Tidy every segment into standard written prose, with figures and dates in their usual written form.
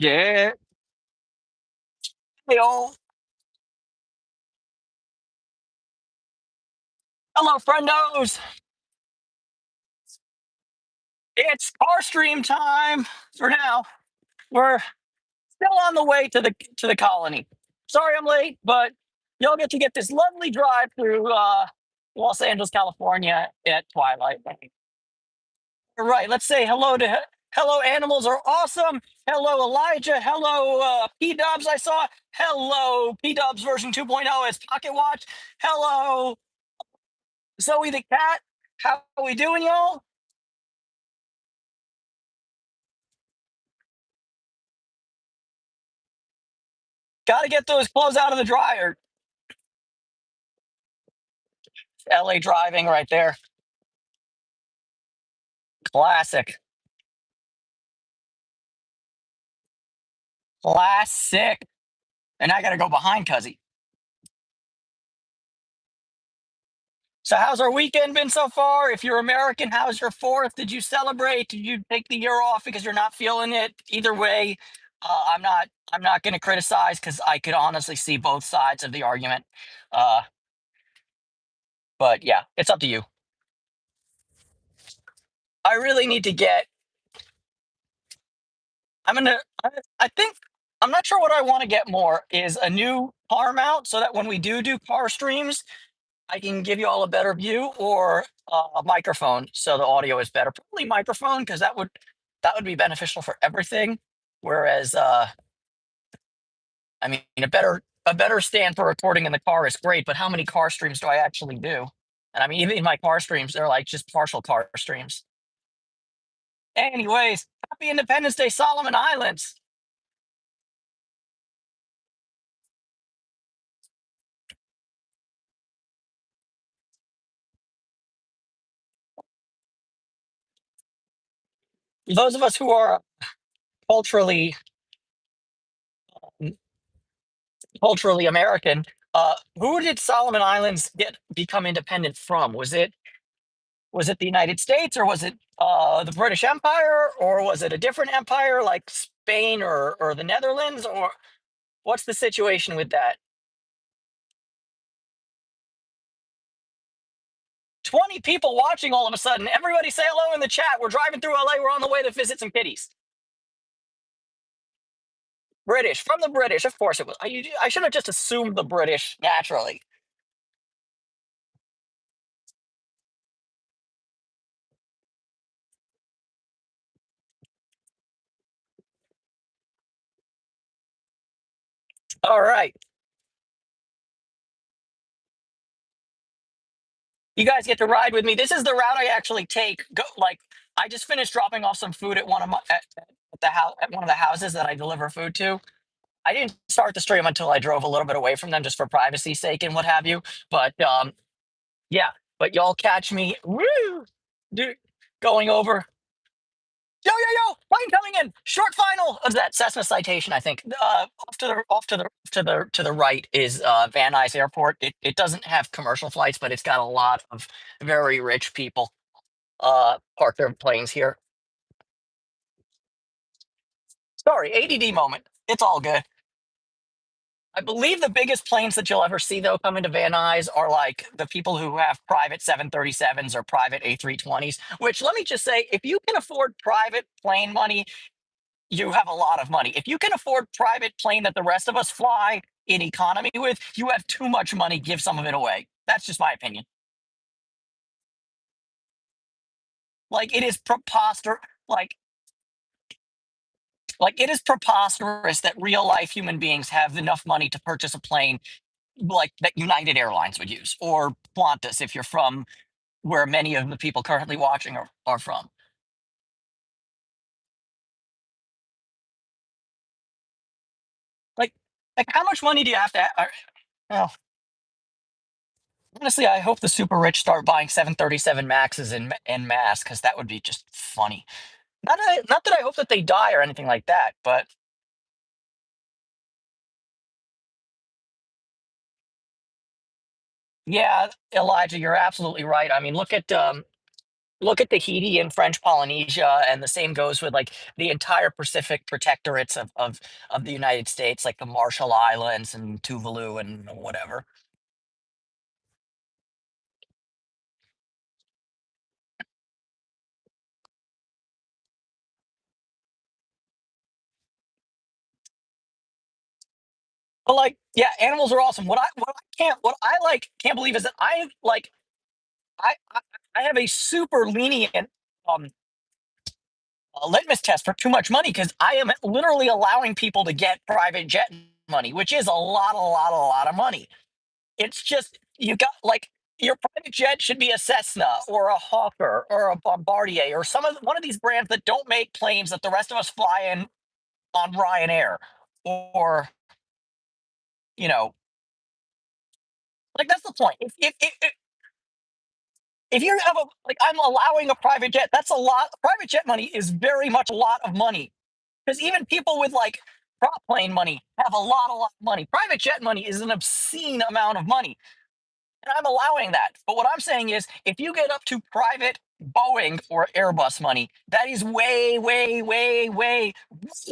Shit. Yo. Hello, friendos. It's car stream time for now. We're still on the way to the colony. Sorry I'm late, but y'all get to get this lovely drive through Los Angeles, California at twilight. All right, let's say hello. Animals are awesome. Hello, Elijah. Hello, P Dubs. I saw. Hello, P Dubs version 2.0 as Pocket Watch. Hello, Zoe the cat. How we doing, y'all? Got to get those clothes out of the dryer. LA driving right there. Classic. Classic. And I got to go behind Cuzzy. So, how's our weekend been so far? If you're American, how's your fourth? Did you celebrate? Did you take the year off because you're not feeling it? Either way, I'm not. I'm not going to criticize because I could honestly see both sides of the argument. Uh, but yeah, it's up to you. I really need to get. I'm gonna. I think I'm not sure what I want to get more is a new car mount so that when we do car streams, I can give you all a better view, or a microphone so the audio is better. Probably microphone because that would be beneficial for everything. Whereas, I mean, a better stand for recording in the car is great, but how many car streams do I actually do? And I mean, even my car streams, they're like just partial car streams. Anyways, happy Independence Day, Solomon Islands. Those of us who are culturally culturally American, who did Solomon Islands become independent from? Was it the United States, or was it the British Empire, or was it a different empire like Spain or the Netherlands, or what's the situation with that? 20 people watching all of a sudden. Everybody say hello in the chat. We're driving through LA. We're on the way to visit some kitties. British, from the British. Of course it was. I should have just assumed the British naturally. All right. You guys get to ride with me. This is the route I actually take. Go like I just finished dropping off some food at one of my at the house at one of the houses that I deliver food to. I didn't start the stream until I drove a little bit away from them just for privacy's sake and what have you. But yeah, but y'all catch me woo, dude, going over. Yo yo yo! Plane coming in. Short final of that Cessna citation. I think off to the right is Van Nuys Airport. It doesn't have commercial flights, but it's got a lot of very rich people park their planes here. Sorry, ADD moment. It's all good. I believe the biggest planes that you'll ever see, though, come into Van Nuys are like the people who have private 737s or private A320s, which let me just say, if you can afford private plane money, you have a lot of money. If you can afford private plane that the rest of us fly in economy with, you have too much money. Give some of it away. That's just my opinion. Like it is preposterous. Like it is preposterous that real life human beings have enough money to purchase a plane like that United Airlines would use, or Qantas if you're from where many of the people currently watching are from. Like, like how much money do you have to? Well, honestly, I hope the super rich start buying 737 Maxes in mass because that would be just funny. Not that I hope that they die or anything like that, but yeah, Elijah, you're absolutely right. I mean, look at Look at Tahiti and French Polynesia, and the same goes with like the entire Pacific protectorates of the United States, like the Marshall Islands and Tuvalu and whatever. But like, yeah, animals are awesome. What I like can't believe is that I I have a super lenient um litmus test for too much money because I am literally allowing people to get private jet money, which is a lot of money. It's just you got like your private jet should be a Cessna or a Hawker or a Bombardier or one of these brands that don't make planes that the rest of us fly in on Ryanair or you know like that's the point. If you have a like I'm allowing a private jet, that's a lot. Private jet money is very much a lot of money because even people with like prop plane money have a lot of money. Private jet money is an obscene amount of money. And I'm allowing that. But what I'm saying is, if you get up to private Boeing or Airbus money, that is way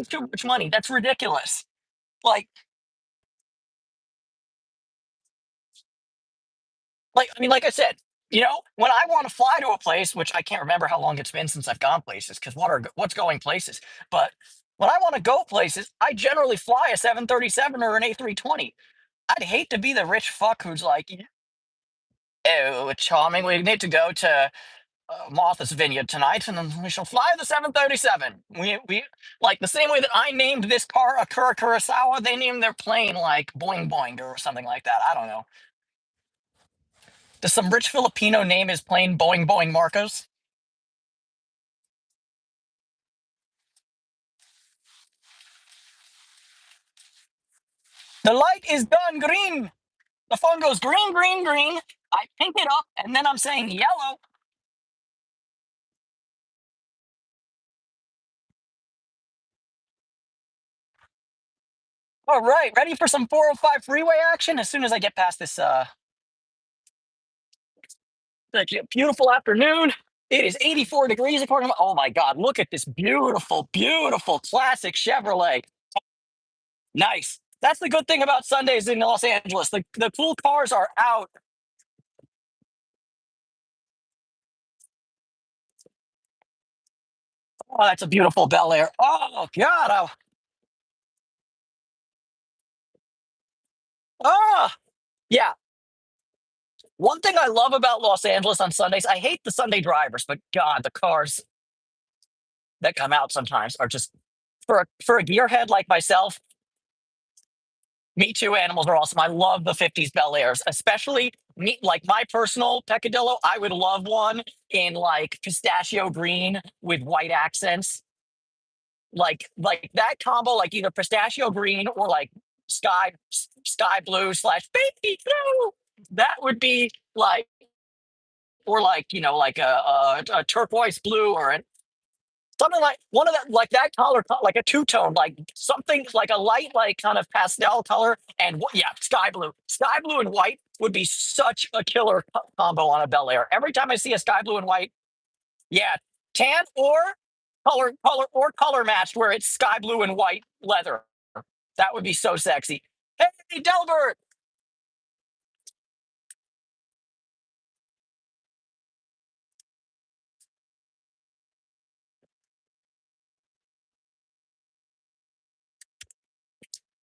too much money. That's ridiculous. Like, I mean, like I said, when I want to fly to a place, which I can't remember how long it's been since I've gone places, because what's going places? But when I want to go places, I generally fly a 737 or an A320. I'd hate to be the rich fuck who's like, oh, charming. We need to go to Martha's Vineyard tonight, and then we shall fly the 737. We like the same way that I named this car a Kurosawa. They named their plane like Boing Boing or something like that. I don't know. Does some rich Filipino name his plane Boing Boing Marcos? The light is done green. The phone goes green, green, green. I pink it up, and then I'm saying yellow. All right, ready for some 405 freeway action? As soon as I get past this like, beautiful afternoon. It is 84 degrees according to oh my god, look at this beautiful classic Chevrolet. Nice. That's the good thing about Sundays in Los Angeles. The cool cars are out. Oh, that's a beautiful Bel Air. Oh god. Oh, ah. Yeah. One thing I love about Los Angeles on Sundays, I hate the Sunday drivers, but god, the cars that come out sometimes are just for a gearhead like myself. Me Too animals are awesome. I love the 50s Bel Airs, especially me, like my personal peccadillo. I would love one in like pistachio green with white accents. Like that combo, like either pistachio green or like sky blue slash baby blue. That would be like, or like, like a turquoise blue or something like one of that, like that color, like a two tone, like something like a light, like kind of pastel color, and yeah, sky blue and white would be such a killer combo on a Bel Air. Every time I see a sky blue and white, yeah, tan or color matched, where it's sky blue and white leather. That would be so sexy. Hey, Delbert,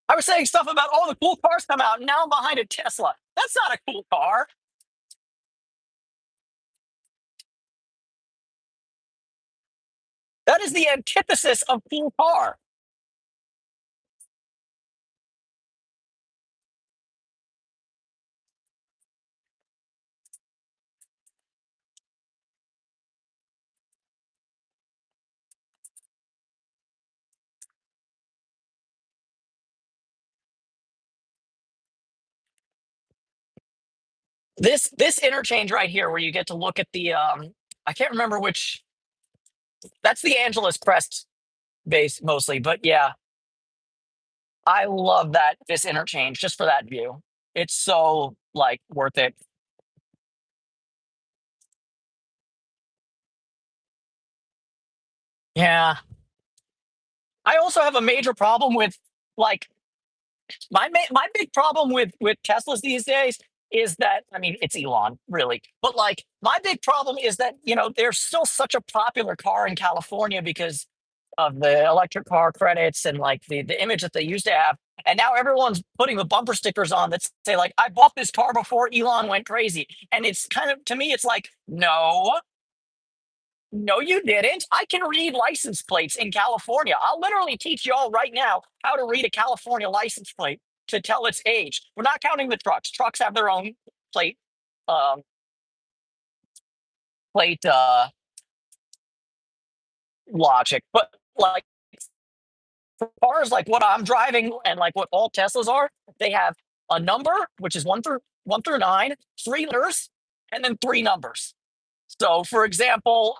I was saying stuff about all the cool cars come out, and now I'm behind a Tesla. That's not a cool car. That is the antithesis of cool car. This interchange right here where you get to look at the I can't remember which that's the Angeles Crest base mostly, but yeah, I love that this interchange just for that view. It's so like worth it. Yeah. I also have a major problem with like my big problem with Teslas these days is that I mean it's Elon really, but like my big problem is that they're still such a popular car in California because of the electric car credits and like the image that they used to have. And now everyone's putting the bumper stickers on that say like I bought this car before Elon went crazy. And it's kind of to me it's like no, no, you didn't. I can read license plates in California. I'll literally teach y'all right now how to read a California license plate to tell its age. We're not counting the trucks. Trucks have their own plate, um, plate logic, but like for cars like what I'm driving and like what all Teslas are, they have a number which is one through nine, three letters, and then three numbers. So, for example,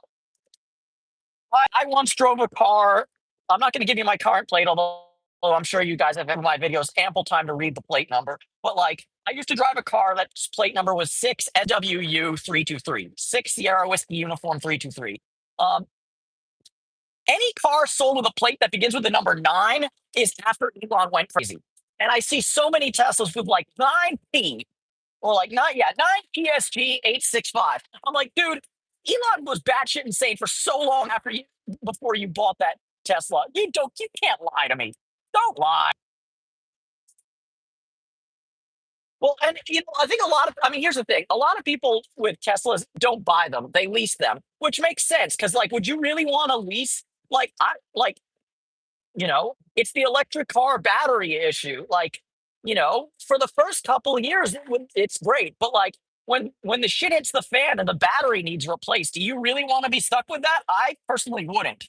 I once drove a car. I'm not going to give you my current plate, although I'm sure you guys have in my videos ample time to read the plate number. But like, I used to drive a car that plate number was 6SWU323, 6 Sierra Whiskey Uniform 323. Um, any car sold with a plate that begins with the number nine is after Elon went crazy. And I see so many Teslas with like 9P or like nine, yeah, 9PSG865. I'm like, dude, Elon was batshit insane for so long before you bought that Tesla. You can't lie to me. Don't lie. Well, and I think I mean, here's the thing: a lot of people with Teslas don't buy them; they lease them, which makes sense. Because, like, would you really want to lease? It's the electric car battery issue. Like, for the first couple of years, it's great, but like when the shit hits the fan and the battery needs replaced, do you really want to be stuck with that? I personally wouldn't.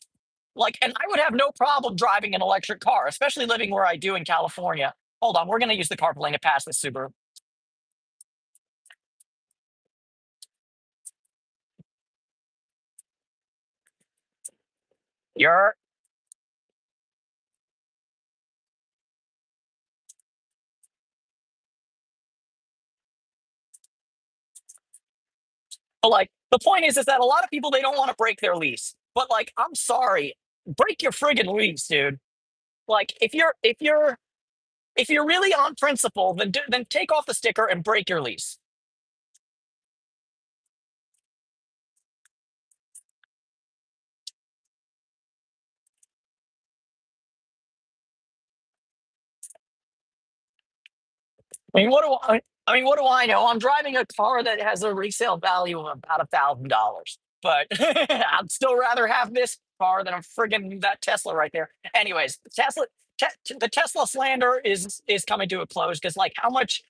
Like, and I would have no problem driving an electric car, especially living where I do in California. Hold on, we're gonna use the carpool lane to pass this Subaru. You're but like the point is that a lot of people they don't want to break their lease. But like, I'm sorry, break your friggin' lease, dude. Like, if you're really on principle, then take off the sticker and break your lease. I mean, what do I know? I'm driving a car that has a resale value of about $1,000, but I'd still rather have this car than a friggin' that Tesla right there. Anyways, the Tesla slander is coming to a close because like how much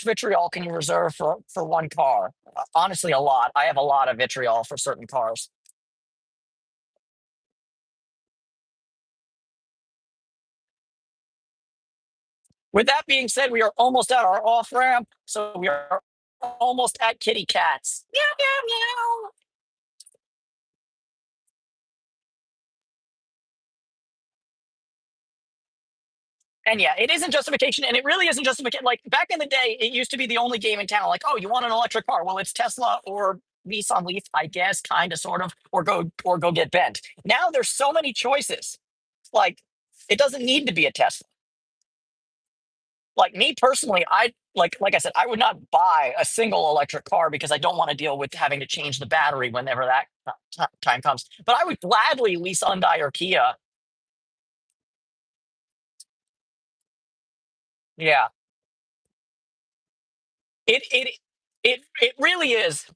vitriol can you reserve for one car? Honestly, a lot. I have a lot of vitriol for certain cars. With that being said, we are almost at our off ramp, so we are almost at kitty cats. Meow meow meow. And yeah, it isn't justification, and it really isn't justification. Like back in the day, it used to be the only game in town. Like, oh, you want an electric car? Well, it's Tesla or Nissan Leaf, I guess, kind of, sort of, or go get bent. Now there's so many choices. Like, it doesn't need to be a Tesla. Like me personally, like I said, I would not buy a single electric car because I don't want to deal with having to change the battery whenever that time comes. But I would gladly lease Hyundai or Kia. Yeah, it really is.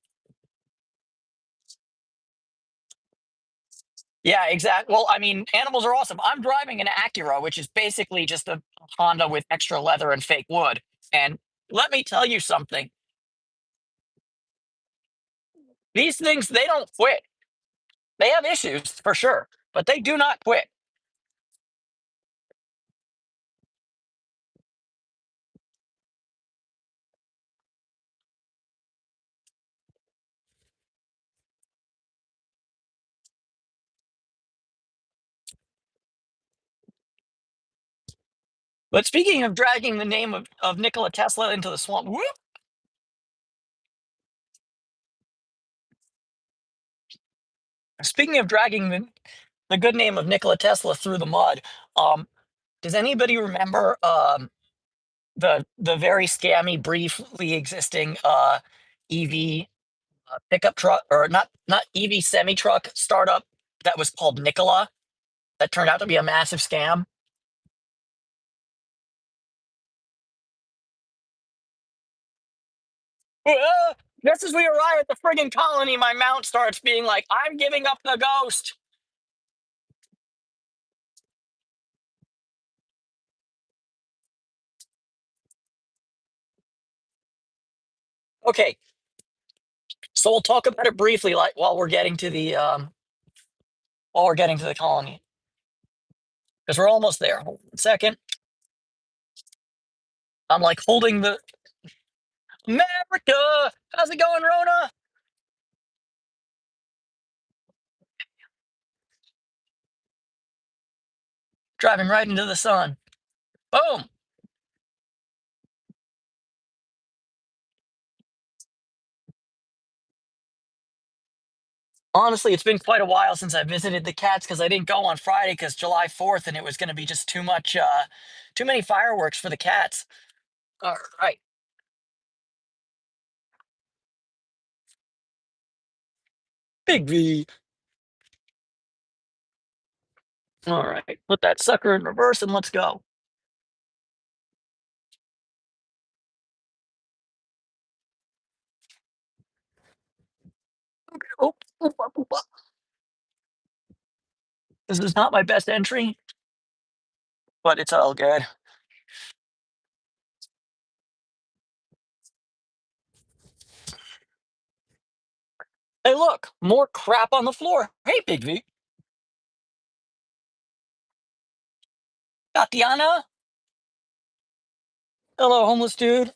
Yeah, exactly. Well, I mean, animals are awesome. I'm driving an Acura, which is basically just a Honda with extra leather and fake wood. And let me tell you something: these things they don't quit. They have issues for sure, but they do not quit. But speaking of dragging the name of Nikola Tesla into the swamp, whoop, speaking of dragging the good name of Nikola Tesla through the mud. Um, does anybody remember the very scammy, briefly existing EV pickup truck, or not EV semi truck startup that was called Nikola, that turned out to be a massive scam? Uh, just as we arrive at the friggin' colony, my mount starts being like, "I'm giving up the ghost." Okay, so we'll talk about it briefly, like while we're getting to the colony, because we're almost there. Hold on a second. I'm like holding the America. How's it going, Rona? Driving right into the sun. Boom. Honestly, it's been quite a while since I visited the cats because I didn't go on Friday because July 4th, and it was going to be just too much, too many fireworks for the cats. All right, Big V. All right, put that sucker in reverse and let's go. Okay. Oh, oh, oh, oh, oh. This is not my best entry, but it's all good. Hey, look, more crap on the floor. Hey, Big V. Tatiana. Hello, homeless dude.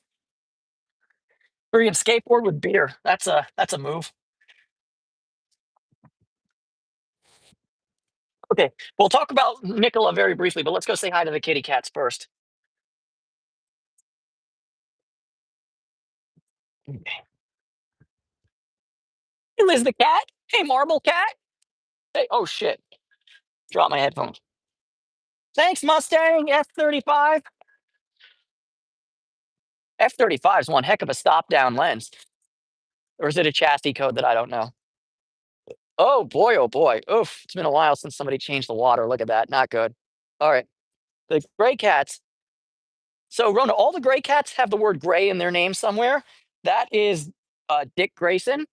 Free and skateboard with beer. That's a move. Okay, we'll talk about Nicola very briefly, but let's go say hi to the kitty cats first. Hey, Liz the cat. Hey, Marble cat. Hey, oh shit. Drop my headphones. Thanks, Mustang F-35. F-35 is one heck of a stop down lens. Or is it a chassis code that I don't know? Oh boy, oh boy. Oof. It's been a while since somebody changed the water. Look at that. Not good. All right. The gray cats. So, Rona, all the gray cats have the word gray in their name somewhere. That is Dick Grayson,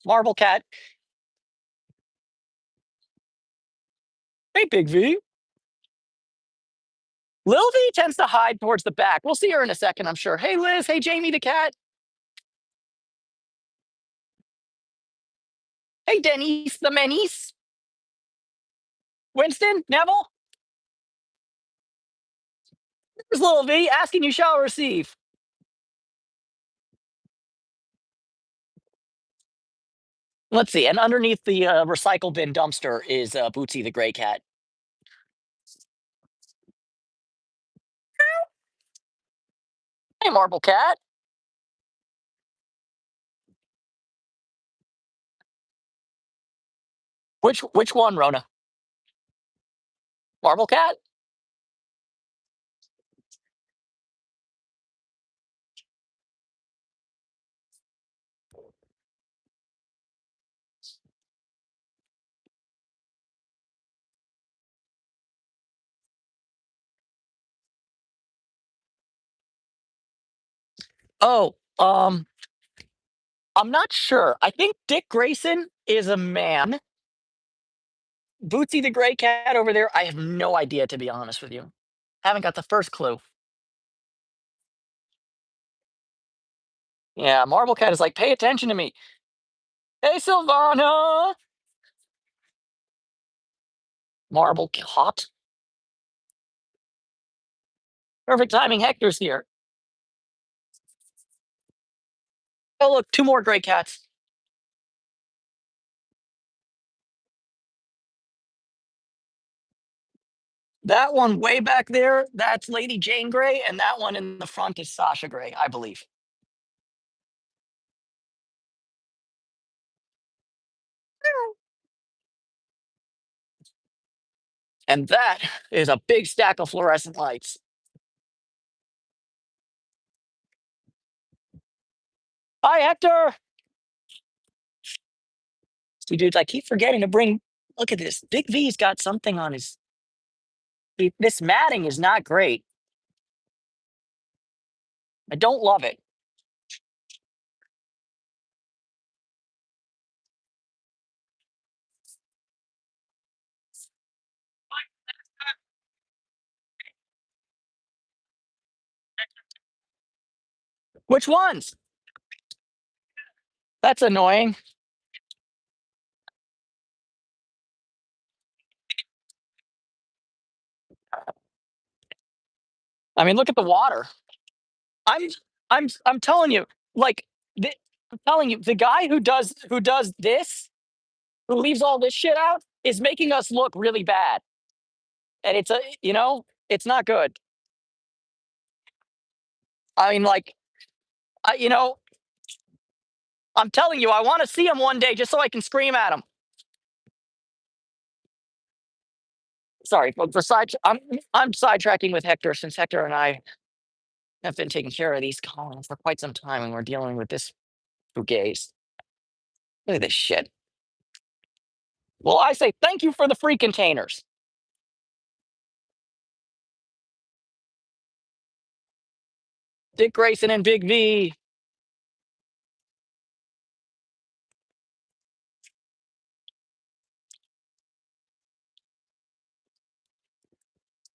Marble Cat. Hey, Big V. Lil V tends to hide towards the back. We'll see her in a second, I'm sure. Hey, Liz. Hey, Jamie the cat. Hey, Denise the Menace. Winston, Neville. There's Lil V. Asking you shall receive. Let's see. And underneath the recycle bin dumpster is Bootsy the gray cat. Hey, Marble Cat. Which one, Rona? Marble Cat? Oh, I'm not sure. I think Dick Grayson is a man. Bootsy the gray cat over there, I have no idea, to be honest with you. Haven't got the first clue. Yeah, Marble Cat is like, pay attention to me. Hey, Silvana. Marble Cat. Perfect timing. Hector's here. Oh, look, two more gray cats. That one way back there, that's Lady Jane Grey, and that one in the front is Sasha Grey, I believe. And that is a big stack of fluorescent lights. Hi, Hector. See, dudes, I keep forgetting to bring. Look at this. Big V's got something on his. This matting is not great. I don't love it. Which ones? That's annoying. I mean, look at the water. I'm, I'm telling you, like, I'm telling you, the guy who does this, who leaves all this shit out, is making us look really bad, and it's not good. I mean, like, I, you know, I'm telling you, I want to see him one day just so I can scream at him. Sorry, but I'm sidetracking with Hector since Hector and I have been taking care of these colonies for quite some time, and we're dealing with this fugaze. Look at this shit. Well, I say thank you for the free containers. Dick Grayson and Big V.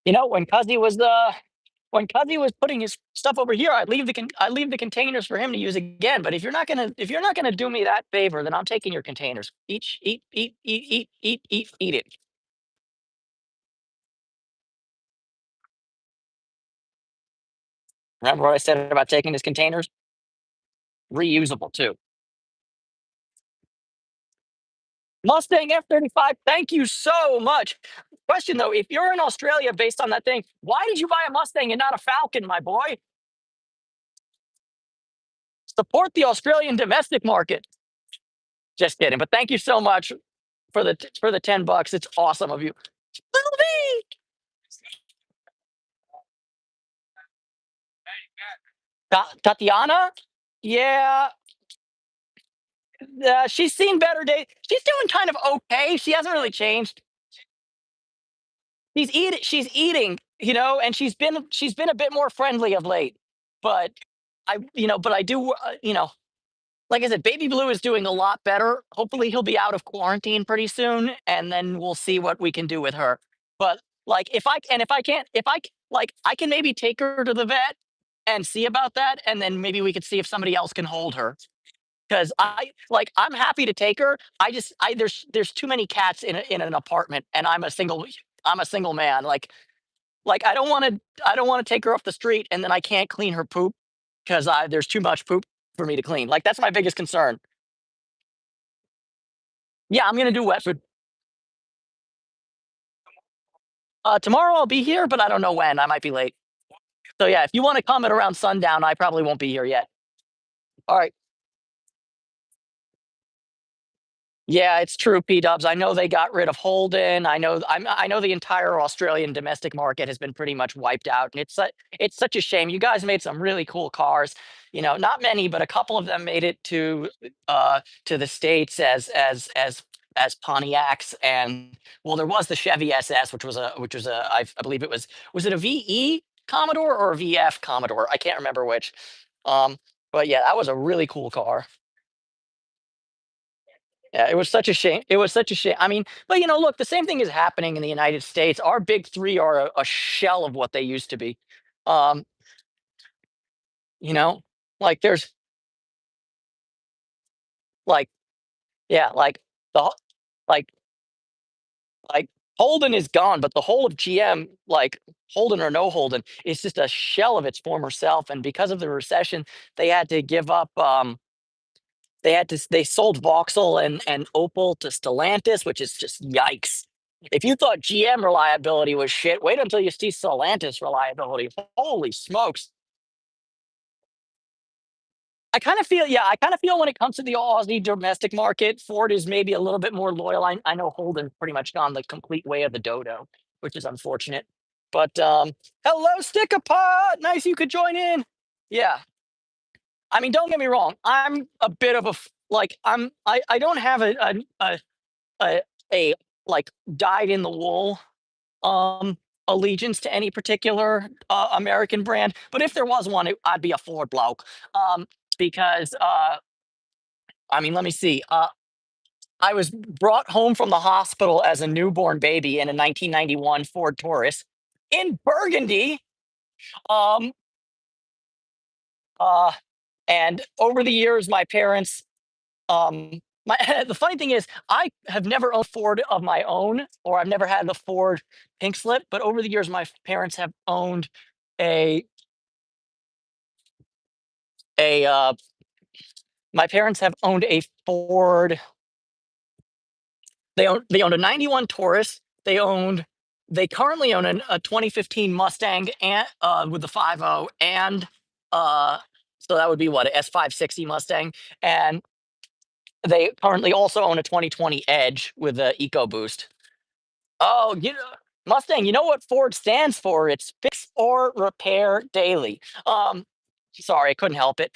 You know, when Cuzzy was putting his stuff over here, I leave the containers for him to use again. But if you're not gonna do me that favor, then I'm taking your containers. Eat it. Remember what I said about taking his containers? Reusable too. Mustang F-35. Thank you so much. Question though, if you're in Australia based on that thing, why did you buy a Mustang and not a Falcon, my boy? Support the Australian domestic market. Just kidding, but thank you so much for the $10. It's awesome of you. Little V. Tatiana, yeah, she's seen better days. She's doing kind of okay. She hasn't really changed. She's eating, and she's been a bit more friendly of late. But but I do, like I said, Baby Blue is doing a lot better. Hopefully, he'll be out of quarantine pretty soon, and then we'll see what we can do with her. But like, if I like, I can maybe take her to the vet and see about that, and then maybe we could see if somebody else can hold her. Because I'm happy to take her. There's too many cats in an apartment, and I'm a single man. Like I don't want to take her off the street, and then I can't clean her poop because there's too much poop for me to clean. Like that's my biggest concern. Yeah, I'm gonna do wet food. Tomorrow I'll be here, but I don't know when. I might be late. So yeah, if you want to come at around sundown, I probably won't be here yet. All right. Yeah, it's true, P Dubs. I know they got rid of Holden. I know the entire Australian domestic market has been pretty much wiped out, and it's such a shame. You guys made some really cool cars. Not many, but a couple of them made it to the states as Pontiacs, and well, there was the Chevy SS, I believe it was it a VE Commodore or a VF Commodore? I can't remember which. Um, but yeah, that was a really cool car. Yeah, it was such a shame. It was such a shame. I mean, but look, the same thing is happening in the United States. Our big three are a shell of what they used to be. Um, you know, like there's like yeah, the whole- like like Holden is gone, but the whole of GM, like Holden or no Holden, is just a shell of its former self. And because of the recession, they had to give up. They sold Vauxhall and Opel to Stellantis, which is just yikes. If you thought GM reliability was shit, wait until you see Stellantis reliability. Holy smokes. I kind of feel when it comes to the Aussie domestic market, Ford is maybe a little bit more loyal. I know Holden's pretty much gone the complete way of the dodo. which is unfortunate. But hello, Stickapot. Nice you could join in. Yeah, I mean, don't get me wrong. I'm a bit of a I don't have a, a like dyed in the wool um allegiance to any particular American brand, but if there was one, I'd be a Ford bloke. Because I mean, let me see. I was brought home from the hospital as a newborn baby in a 1991 Ford Taurus in Burgundy. Um, uh, and over the years, my parents, my the funny thing is, I have never owned a Ford of my own, or I've never had the Ford pink slip. But over the years, my parents have owned a a. My parents have owned a Ford. They owned a '91 Taurus. They currently own a 2015 Mustang and with the 5.0 and uh so that would be what, a S560 Mustang, and they currently also own a 2020 Edge with the EcoBoost. Oh, Mustang, you know what Ford stands for? It's fix or repair daily. Sorry, I couldn't help it.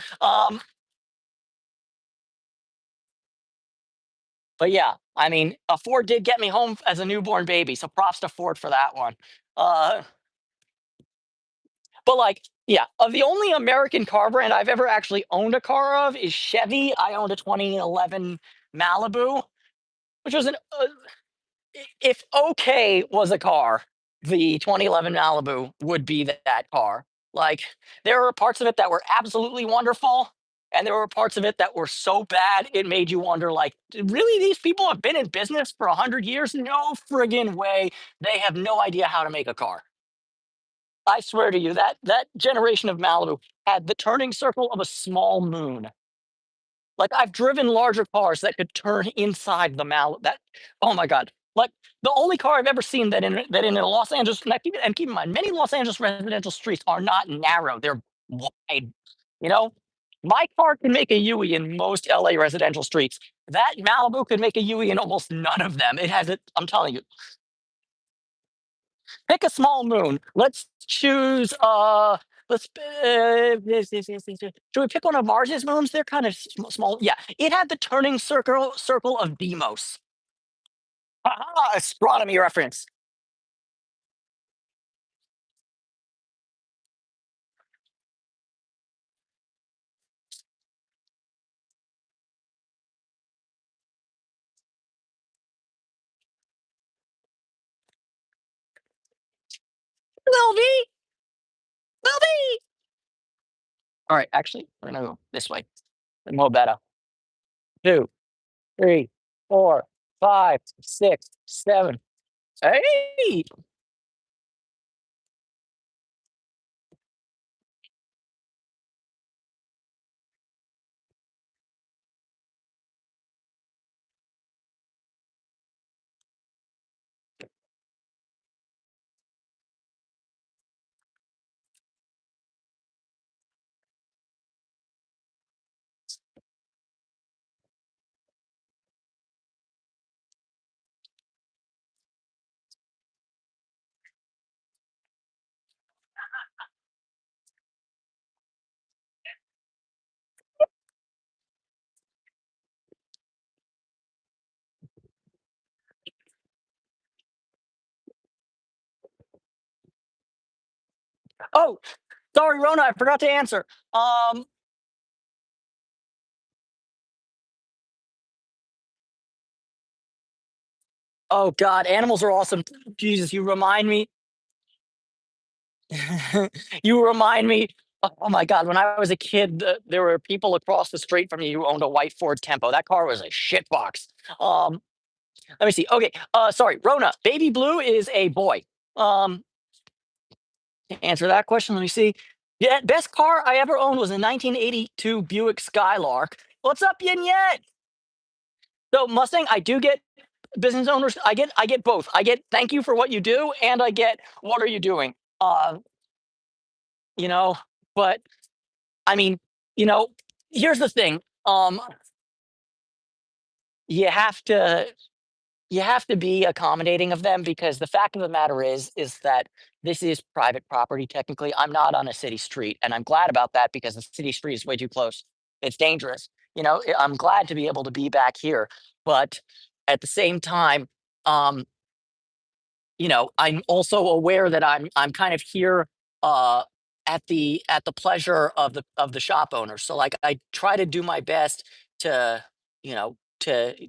But yeah, I mean, a Ford did get me home as a newborn baby, so props to Ford for that one. Uh, but like, yeah, of the only American car brand I've ever actually owned a car of is Chevy. I owned a 2011 Malibu, which was if okay was a car, the 2011 Malibu would be that car. Like, there were parts of it that were absolutely wonderful, and there were parts of it that were so bad it made you wonder, like, really, these people have been in business for 100 years? No friggin' way. They have no idea how to make a car. I swear to you, that generation of Malibu had the turning circle of a small moon. Like, I've driven larger cars that could turn inside the Mal that oh my god. Like, the only car I've ever seen that in a Los Angeles, and keep in mind, many Los Angeles residential streets are not narrow, they're wide, you know? My car can make a U-ey in most LA residential streets. That Malibu could make a U-ey in almost none of them. It has it, I'm telling you. Pick a small moon. Let's choose, let's, should we pick one of Mars's moons? They're kind of small. Yeah, it had the turning circle of Deimos. Aha, astronomy reference. Lil V, Lil V. All right, actually, we're gonna go this way. More better. Two, three, four, five, six, seven. Hey. Oh, sorry, Rona, I forgot to answer. Um, oh God, animals are awesome. Jesus, you remind me. You remind me. Oh my God! When I was a kid, there were people across the street from me who owned a white Ford Tempo. That car was a shitbox. Um, let me see. Okay, sorry, Rona. Baby Blue is a boy. Um, to answer that question, let me see. Yeah, best car I ever owned was a 1982 Buick Skylark. What's up, Yin Yet? So Mustang, I do get business owners. I get both. I get thank you for what you do, and I get what are you doing. Uh, you know, but I mean, you know, here's the thing. You have to. you have to be accommodating of them because the fact of the matter is that this is private property technically. I'm not on a city street, and I'm glad about that because the city street is way too close. It's dangerous. I'm glad to be able to be back here, but at the same time, um, I'm also aware that I'm kind of here uh at the pleasure of the shop owner. So like I try to do my best to,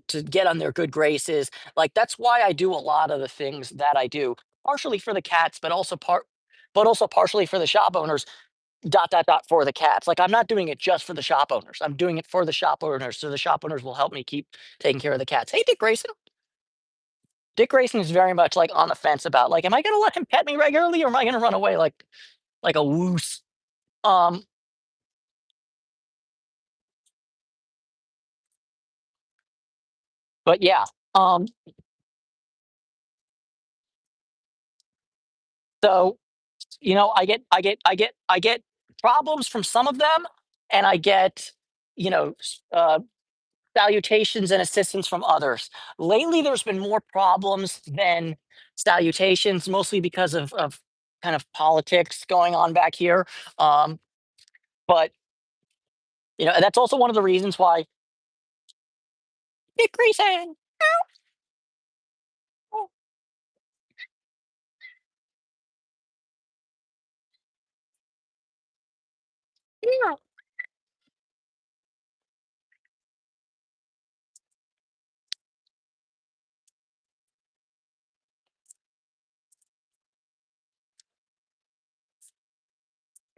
to get on their good graces. Like that's why I do a lot of the things that I do, partially for the cats, but also partially for the shop owners, dot dot dot for the cats. Like I'm not doing it just for the shop owners. I'm doing it for the shop owners. So the shop owners will help me keep taking care of the cats. Hey Dick Grayson. Dick Grayson is very much like on the fence about like, am I gonna let him pet me regularly or am I gonna run away like a woos? Um, but yeah. Um, so I get problems from some of them, and I get salutations and assistance from others. Lately, there's been more problems than salutations, mostly because of kind of politics going on back here. Um, but that's also one of the reasons why Dick Grayson.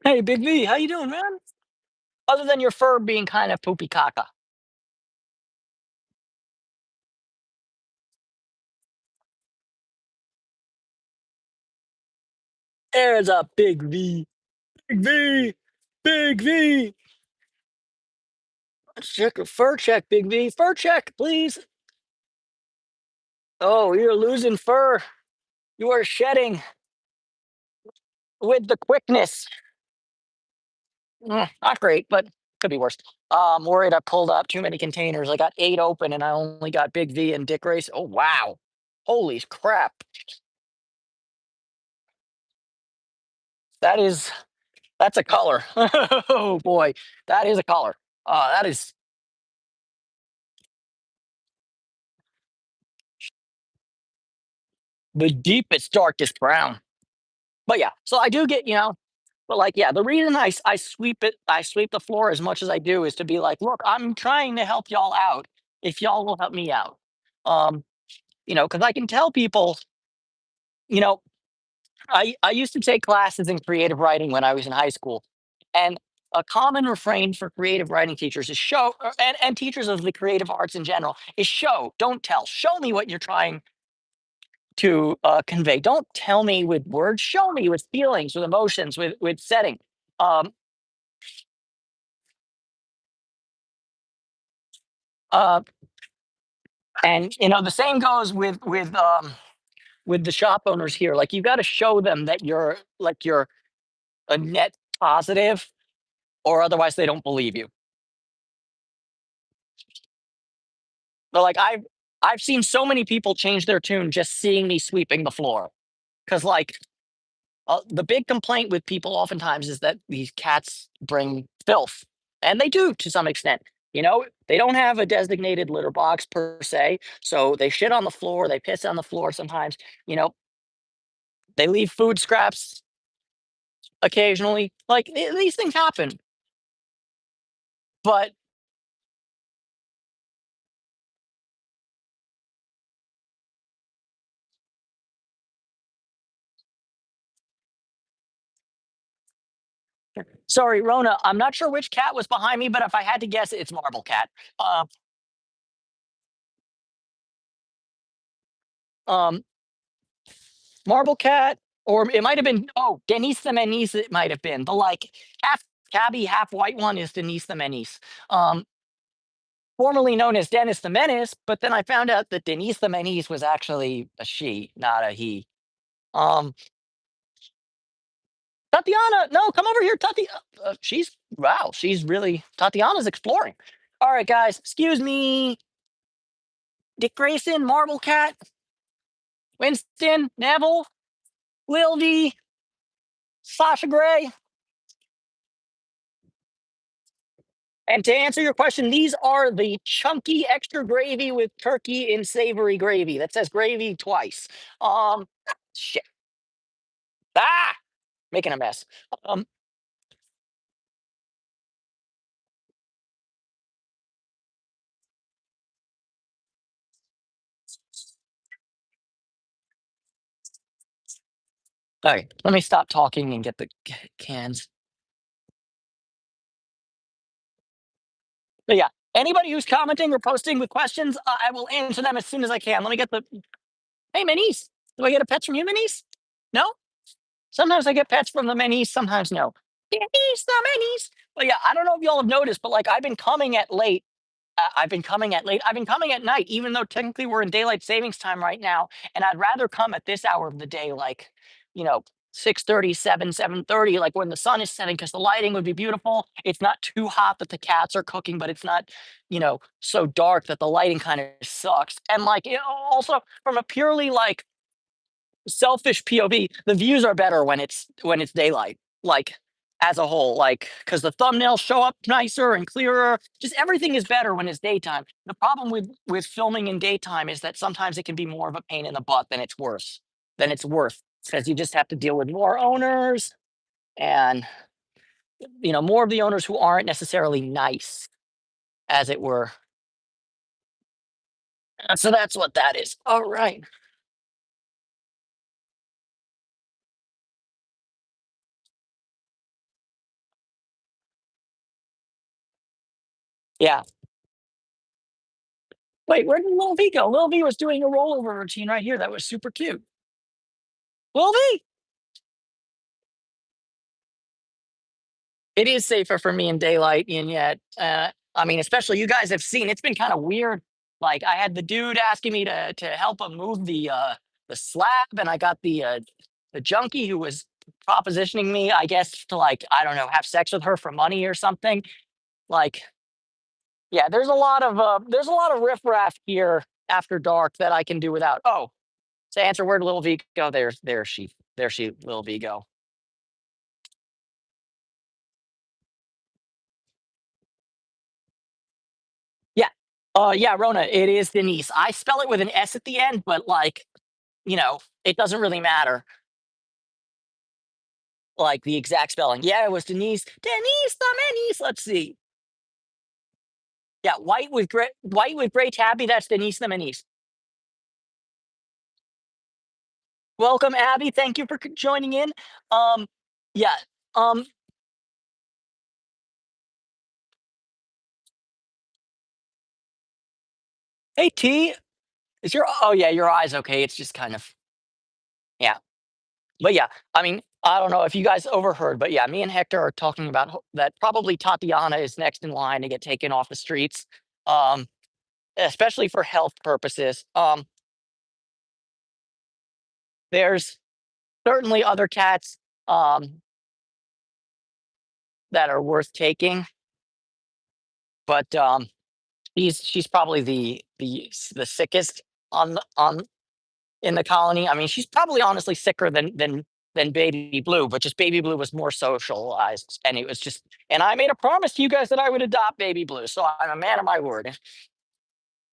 Hey, Big V, how you doing, man? Other than your fur being kind of poopy caca. There's a Big V. Big V. Big V. Let's check a fur check, Big V. Fur check, please. Oh, you're losing fur. You are shedding with the quickness. Not great, but could be worse. I'm worried I pulled up too many containers. I got 8 open and I only got Big V and Dick Race. Oh, wow. Holy crap. That is, that's a color. Oh, boy. That is a color. That is the deepest, darkest brown. But yeah, so I do get, but like, yeah, the reason I sweep the floor as much as I do is to be like, look, I'm trying to help y'all out. If y'all will help me out, um, because I can tell people, you know, I used to take classes in creative writing when I was in high school, and a common refrain for creative writing teachers is show, and teachers of the creative arts in general is show, don't tell. Show me what you're trying to convey. Don't tell me with words. Show me with feelings, with emotions, with setting. Um, uh, and the same goes with the shop owners here. Like you got to show them that you're a net positive, or otherwise they don't believe you. But like I've seen so many people change their tune just seeing me sweeping the floor because like the big complaint with people oftentimes is that these cats bring filth, and they do to some extent. They don't have a designated litter box per se, so they shit on the floor, they piss on the floor sometimes. You know, they leave food scraps occasionally. Like these things happen. But sorry, Rona, I'm not sure which cat was behind me, but if I had to guess, it's Marble Cat. Uh, um, Marble Cat, or it might have been, oh, Denise the Menace, it might have been. The like half tabby, half white one is Denise the Menace. Formerly known as Dennis the Menace, but then I found out that Denise the Menace was actually a she, not a he. Um, Tatiana, no, come over here, Tatiana. Wow, she's really, Tatiana's exploring. All right, guys, excuse me. Dick Grayson, Marble Cat, Winston, Neville, Lil D, Sasha Grey. And to answer your question, these are the chunky extra gravy with turkey and savory gravy. That says gravy twice. Shit. Ah, making a mess. Um, all right, let me stop talking and get the cans. But yeah, anybody who's commenting or posting with questions, I will answer them as soon as I can. Let me get the. Hey, minis. Do I get a pet from you, minis? No? Sometimes I get pets from the minis, sometimes no. Minis, the minis. But yeah, I don't know if y'all have noticed, but like I've been coming at late. I've been coming at late. I've been coming at night, even though technically we're in daylight savings time right now. And I'd rather come at this hour of the day, like, you know, 6:30, 7:30, like when the sun is setting, because the lighting would be beautiful. It's not too hot that the cats are cooking, but it's not, so dark that the lighting kind of sucks. And like also from a purely like selfish POV, the views are better when it's daylight, like as a whole, like because the thumbnails show up nicer and clearer. Just everything is better when it's daytime. The problem with filming in daytime is that sometimes it can be more of a pain in the butt than it's worth because you just have to deal with more owners and more of the owners who aren't necessarily nice, as it were. So that's what that is. All right. Yeah. Wait, where did Lil V go? Lil V was doing a rollover routine right here. That was super cute. Lil V. It is safer for me in daylight, and yet, I mean, especially you guys have seen. It's been kind of weird. Like I had the dude asking me to help him move the slab, and I got the junkie who was propositioning me, I guess, to like I don't know, have sex with her for money or something. Like, yeah, there's a lot of riffraff here after dark that I can do without. Oh, to answer where did little V go? There she, little V go. Yeah. Yeah, Rona, it is Denise. I spell it with an S at the end, but like, it doesn't really matter, like the exact spelling. Yeah, it was Denise. Denise the Menace. Let's see. Yeah, white with gray tabby, that's Denise the Menace. Welcome, Abby. Thank you for joining in. Um, yeah. Um, hey T, is your oh yeah, your eyes okay? It's just kind of yeah. But yeah, I mean, I don't know if you guys overheard, but yeah, me and Hector are talking about that probably Tatiana is next in line to get taken off the streets. Um, especially for health purposes. There's certainly other cats um, that are worth taking, but she's probably the sickest on in the colony. I mean, she's probably honestly sicker than Baby Blue, but just Baby Blue was more socialized, and it was just. And I made a promise to you guys that I would adopt Baby Blue, so I'm a man of my word.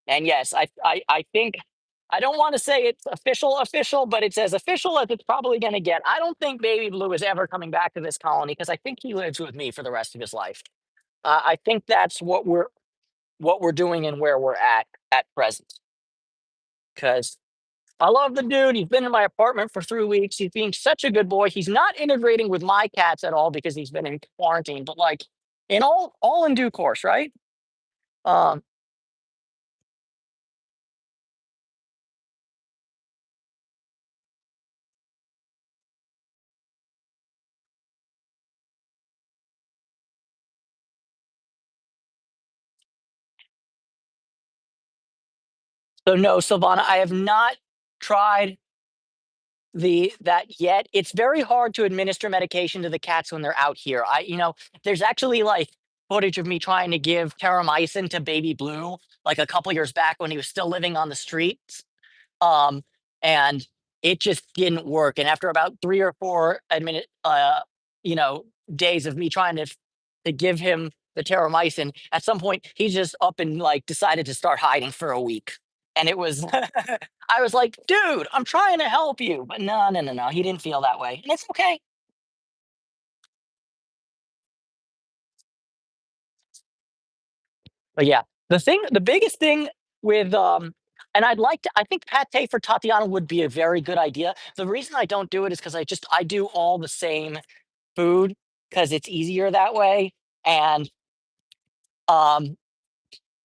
And yes, I think I don't want to say it's official, but it's as official as it's probably going to get. I don't think Baby Blue is ever coming back to this colony because I think he lives with me for the rest of his life. I think that's what we're doing and where we're at present. Because I love the dude. He's been in my apartment for 3 weeks. He's being such a good boy. He's not integrating with my cats at all because he's been in quarantine. But like in all in due course, right? Um, so no, Silvana, I have not tried that yet. It's very hard to administer medication to the cats when they're out here. There's actually like footage of me trying to give terramycin to Baby Blue, like a couple years back when he was still living on the streets. Um, and it just didn't work. And after about 3 or 4 you know, days of me trying to give him the terramycin, at some point he just up and like decided to start hiding for a week. And it was, I was like, dude, I'm trying to help you, but no, no, no, no, he didn't feel that way, and it's okay. But yeah, the biggest thing with and I think pate for Tatiana would be a very good idea. The reason I don't do it is because I do all the same food because it's easier that way. And um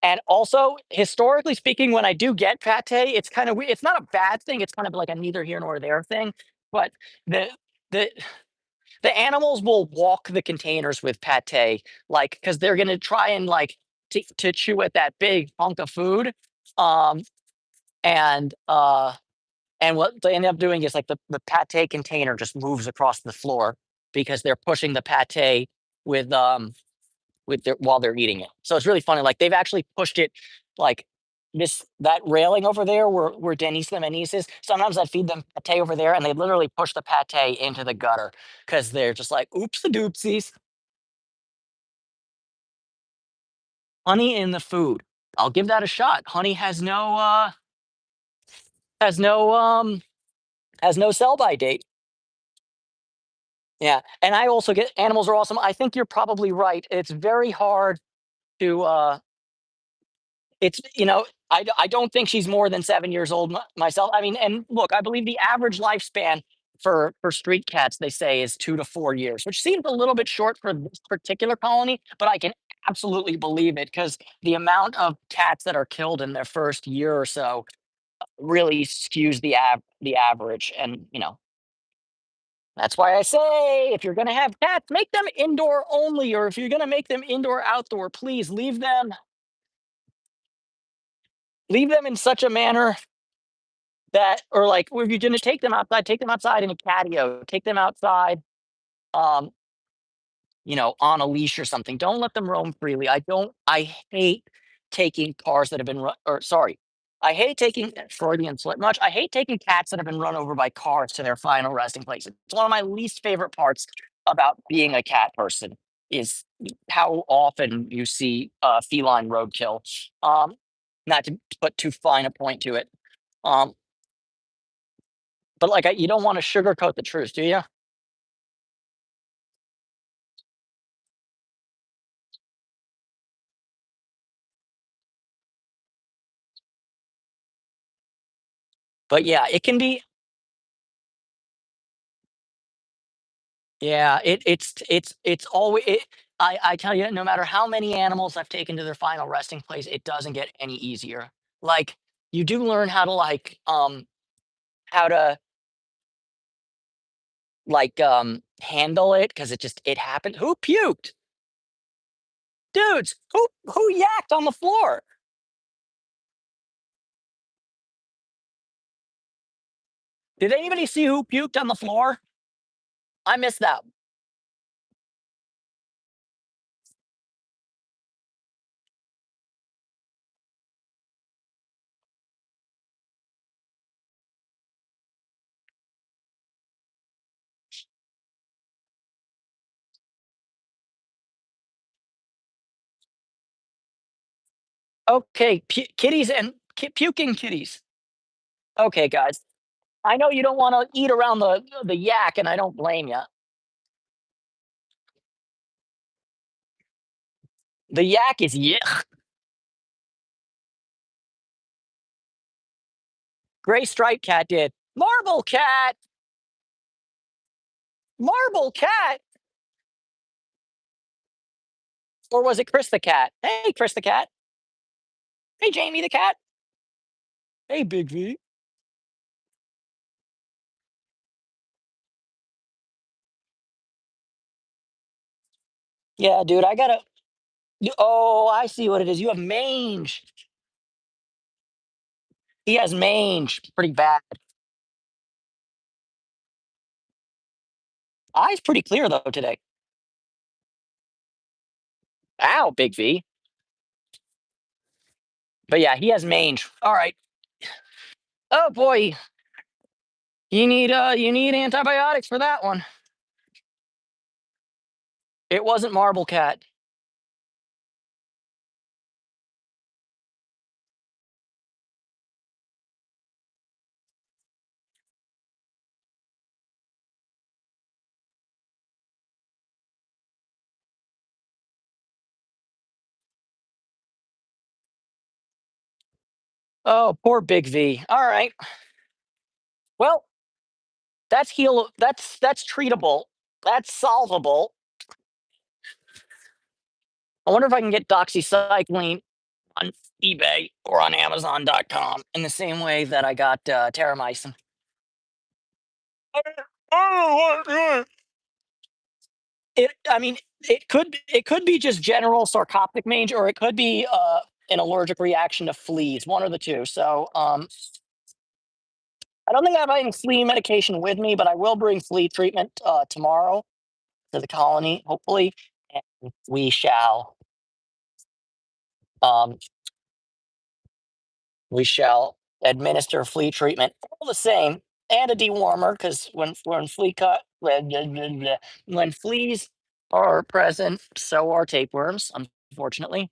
and also historically speaking, when I do get pate, it's kind of it's not a bad thing. It's kind of like a neither here nor there thing. But the the the animals will walk the containers with pate, like because they're gonna try and like to chew at that big hunk of food. Um, and and what they end up doing is like the pate container just moves across the floor because they're pushing the pate with with their while they're eating it. So it's really funny. Like they've actually pushed it like this that railing over there where Denise the Manise is. Sometimes I'd feed them pate over there and they literally push the pate into the gutter because they're just like, oops the doopsies. Honey in the food. I'll give that a shot. Honey has no has no sell by date. Yeah. And I also get animals are awesome. I think you're probably right. It's very hard to it's I don't think she's more than 7 years old myself. I mean, and look, I believe the average lifespan for street cats they say is 2 to 4 years, which seems a little bit short for this particular colony, but I can absolutely believe it because the amount of cats that are killed in their first year or so really skews the average. And that's why I say if you're going to have cats, make them indoor only, or if you're going to make them indoor outdoor, please leave them in such a manner that, or like, if you're going to take them outside in a patio, take them outside, um, on a leash or something. Don't let them roam freely. I hate taking cars that have been run, or sorry, I hate taking Freudian slip much. I hate taking cats that have been run over by cars to their final resting place. It's one of my least favorite parts about being a cat person is how often you see feline roadkill. Um, Not to put too fine a point to it. Um, but like, you don't want to sugarcoat the truth, do you? But yeah, it can be. Yeah, it's always I tell you, no matter how many animals I've taken to their final resting place, it doesn't get any easier. Like, you do learn how to, like, how to, like, handle it because it happened. Who puked? Dudes, who yacked on the floor? Did anybody see who puked on the floor? I missed that. Okay, kitties and puking kitties. Okay, guys. I know you don't wanna eat around the yak, and I don't blame you. The yak is yeah. Gray striped cat did. Marble cat, marble cat, or was it Chris the cat? Hey, Chris the cat. Hey, Jamie the cat. Hey, Big V. Yeah, dude, I gotta. Oh, I see what it is. You have mange. He has mange, pretty bad. Eyes pretty clear though today. Ow, Big V. But yeah, he has mange. All right. Oh boy, you need antibiotics for that one. It wasn't Marble Cat. Oh, poor Big V. All right. Well, that's heal. That's treatable. That's solvable. I wonder if I can get doxycycline on eBay or on Amazon.com in the same way that I got terramycin. I mean, it could be just general sarcoptic mange, or it could be an allergic reaction to fleas. One or the two. So I don't think I have any flea medication with me, but I will bring flea treatment tomorrow to the colony, hopefully, and um, we shall administer flea treatment all the same, and a dewormer, because when fleas are present, so are tapeworms, unfortunately.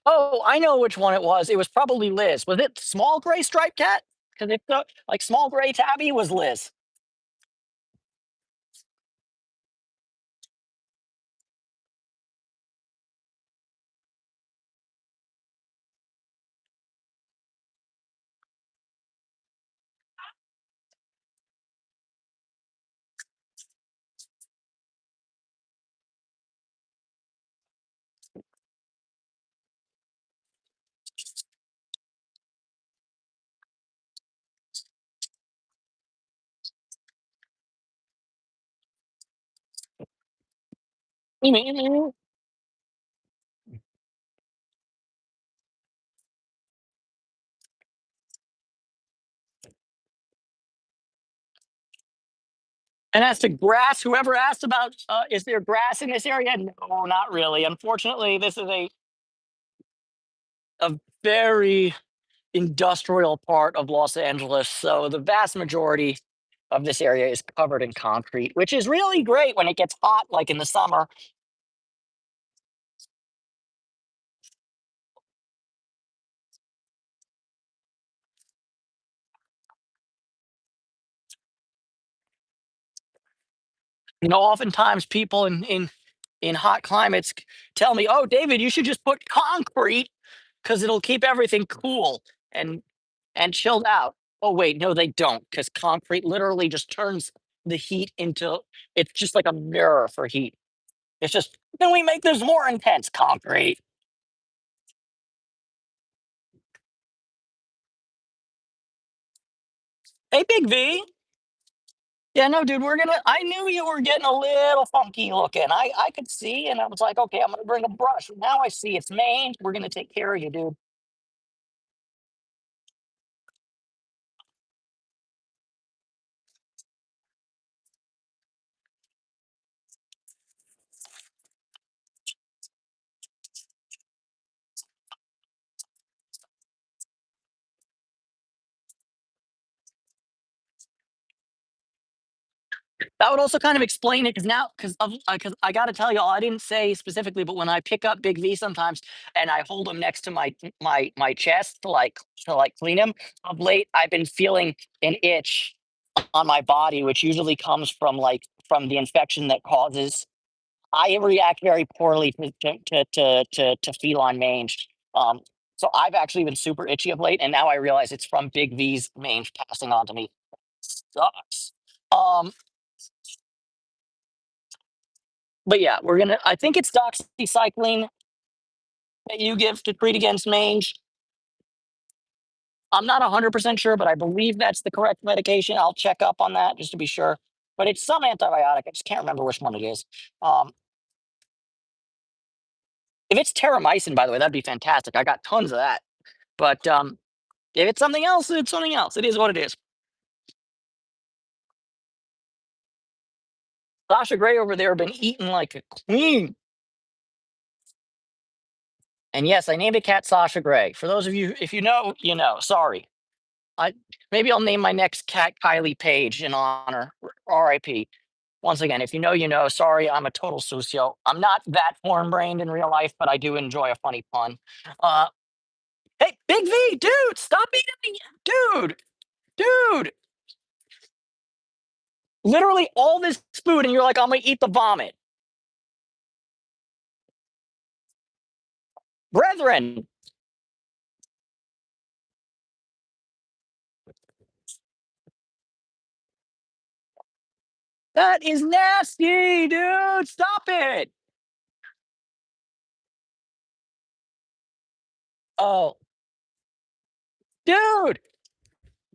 Oh, I know which one it was. It was probably Liz. Was it small gray striped cat? Because if so, like small gray tabby was Liz. And as to grass, whoever asked about is there grass in this area? No, not really. Unfortunately, this is a very industrial part of Los Angeles. So the vast majority of this area is covered in concrete, which is really great when it gets hot, like in the summer. You know, oftentimes people in hot climates tell me, "Oh, David, you should just put concrete because it'll keep everything cool and chilled out." Oh, wait, no, they don't, because concrete literally just turns the heat into it's just like a mirror for heat. It's just then we make this more intense concrete. Hey, Big V. Yeah, no, dude, we're gonna. I knew you were getting a little funky looking. I could see, and I was like, okay, I'm gonna bring a brush. Now I see it's mange. We're gonna take care of you, dude. That would also kind of explain it, because now, because I got to tell y'all, I didn't say specifically, but when I pick up Big V sometimes and I hold him next to my chest to like clean him, of late I've been feeling an itch on my body, which usually comes from from the infection that causes. I react very poorly to feline mange. So I've actually been super itchy of late, and now I realize it's from Big V's mange passing on to me. Sucks. Um, but yeah, we're gonna. I think it's doxycycline that you give to treat against mange. I'm not 100% sure, but I believe that's the correct medication. I'll check up on that just to be sure. But it's some antibiotic. I just can't remember which one it is. Um, if it's terramycin, by the way, that'd be fantastic. I got tons of that. But if it's something else, it's something else. It is what it is. Sasha Grey over there been eating like a queen. And yes, I named a cat Sasha Grey. For those of you, if you know, you know. Sorry. I maybe I'll name my next cat Kylie Page in honor. R.I.P. Once again, if you know, you know. Sorry, I'm a total socio. I'm not that horn-brained in real life, but I do enjoy a funny pun. Uh, hey, Big V, dude, stop eating me, dude, dude. Literally all this food, and you're like, I'm gonna eat the vomit, brethren. That is nasty, dude. Stop it. Oh, dude.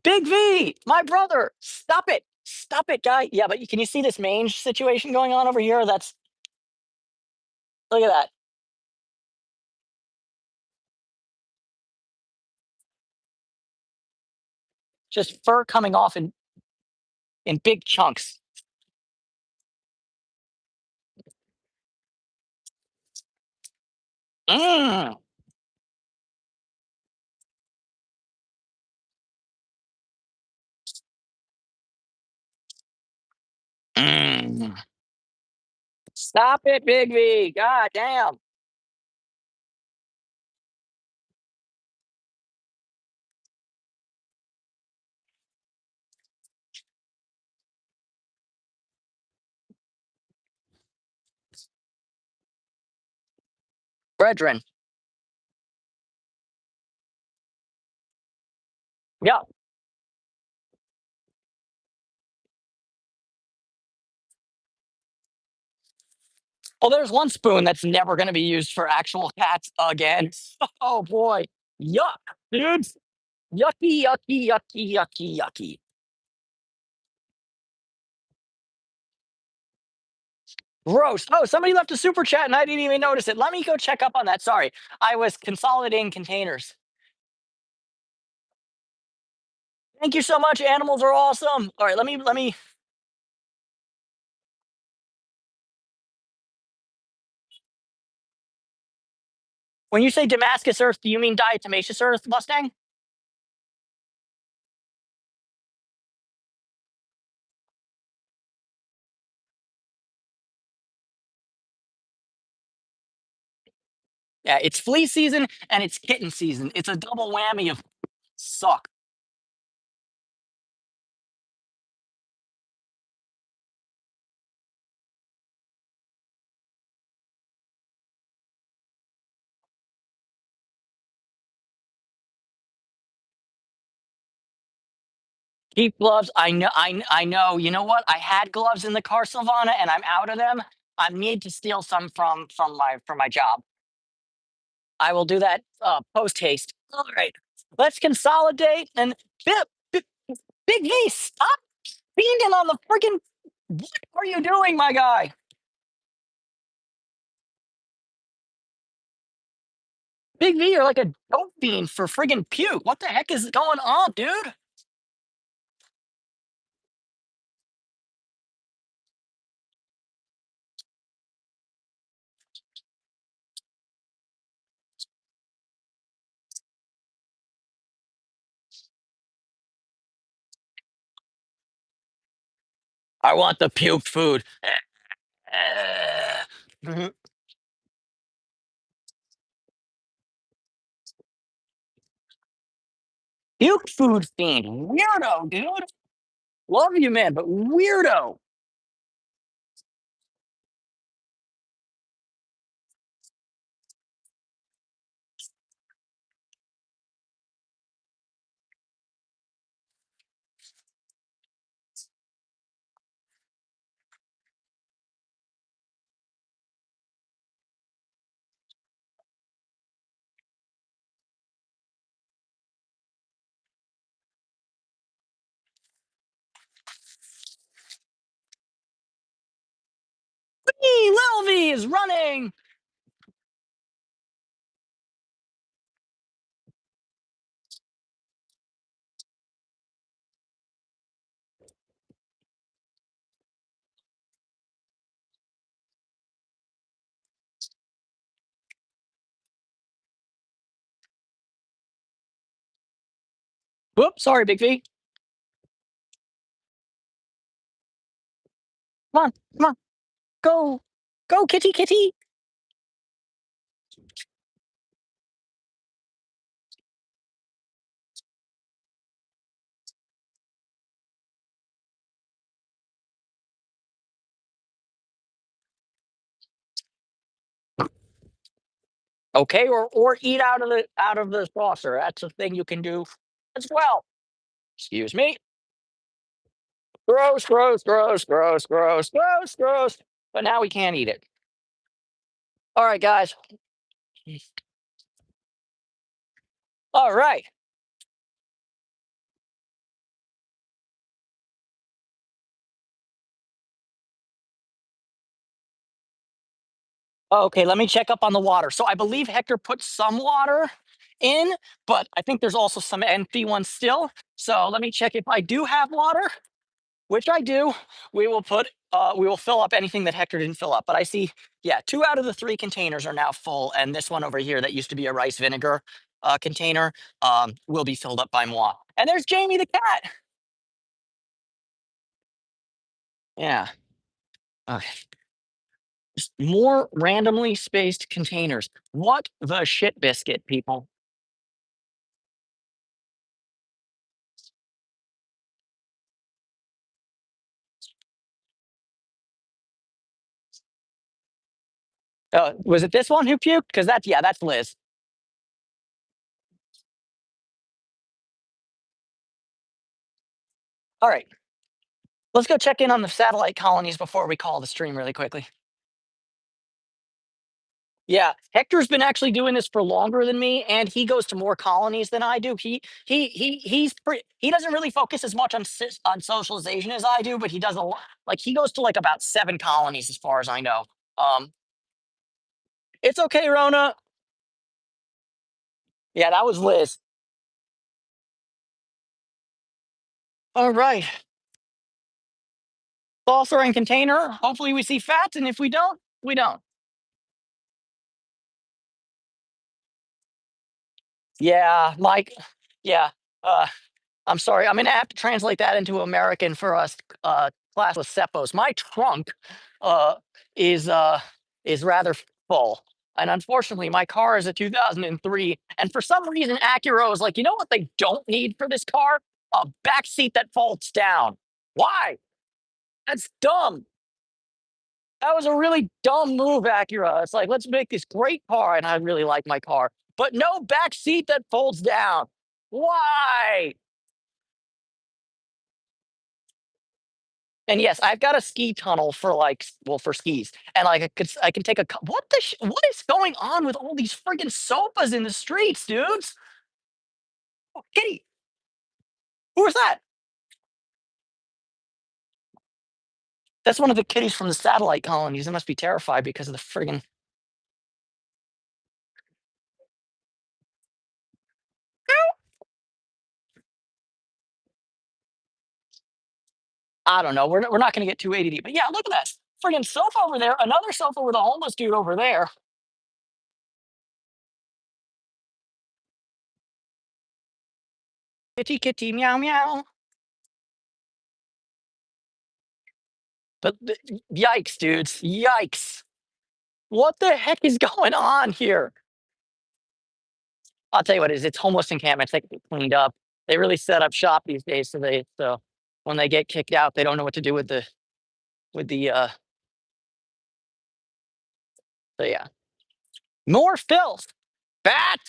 Big V, my brother. Stop it. Stop it, guy. Yeah, but can you see this mange situation going on over here? That's look at that. Just fur coming off in big chunks. Mm, mm. Stop it, Big V. God damn. Brethren. Yeah. Oh, there's one spoon that's never going to be used for actual cats again. Oh boy. Yuck, dude. Yucky, yucky, yucky, yucky, yucky. Gross. Oh, somebody left a super chat and I didn't even notice it. Let me go check up on that. Sorry. I was consolidating containers. Thank you so much. Animals are awesome. All right, let me when you say Damascus Earth, do you mean diatomaceous Earth, Mustang? Yeah, it's flea season and it's kitten season. It's a double whammy of suck. Keep gloves. I know. You know what? I had gloves in the car, Silvana, and I'm out of them. I need to steal some from my job. I will do that post haste. All right. Let's consolidate and Big, Big V, stop being on the freaking. What are you doing, my guy? Big V, you're like a dope fiend for friggin' puke. What the heck is going on, dude? I want the puke food. Mhm. Puke food fiend. Weirdo, dude. Love you, man, but weirdo. Lil V is running. Whoops, sorry, Big V. Come on, come on, go, go, kitty, kitty. Okay, or eat out of the saucer. That's a thing you can do as well. Excuse me. Gross, gross, gross, gross, gross, gross, gross. But now we can't eat it. All right, guys. All right. Okay, let me check up on the water. So I believe Hector put some water in, but I think there's also some empty ones still. So let me check if I do have water, which I do. We will fill up anything that Hector didn't fill up. But I see, yeah, 2 out of the 3 containers are now full, and this one over here that used to be a rice vinegar container will be filled up by moi. And there's Jamie the cat. Yeah. Okay. Just more randomly spaced containers. What the shit biscuit, people? Was it this one who puked? Because that's Liz. All right, let's go check in on the satellite colonies before we call the stream really quickly. Yeah, Hector's been actually doing this for longer than me, and he goes to more colonies than I do. He doesn't really focus as much on on socialization as I do, but he does a lot. Like he goes to like about 7 colonies as far as I know. Um, it's okay, Rona. Yeah, that was Liz. All right, saucer and container. Hopefully, we see fats, and if we don't, we don't. Yeah, Mike. Yeah. Uh, I'm sorry. I'm gonna have to translate that into American for us classless seppos. My trunk uh, is uh, is rather full, and unfortunately, my car is a 2003. And for some reason, Acura is like, you know what they don't need for this car? A back seat that folds down. Why? That's dumb. That was a really dumb move, Acura. It's like, let's make this great car, and I really like my car, but no back seat that folds down. Why? And yes, I've got a ski tunnel for like, well, for skis, and like I can take a. What is going on with all these friggin' sofas in the streets, dudes? Oh, Kitty, who was that? That's one of the kitties from the satellite colonies. They must be terrified because of the friggin'. I don't know. We're not going to get too ADD, but yeah, look at that friggin' sofa over there. Another sofa with a homeless dude over there. Kitty, kitty, meow, meow. But yikes, dudes, yikes! What the heck is going on here? I'll tell you what it is. It's homeless encampments. They can be cleaned up. They really set up shop these days, so when they get kicked out, they don't know what to do with the. So yeah, more filth. Bat.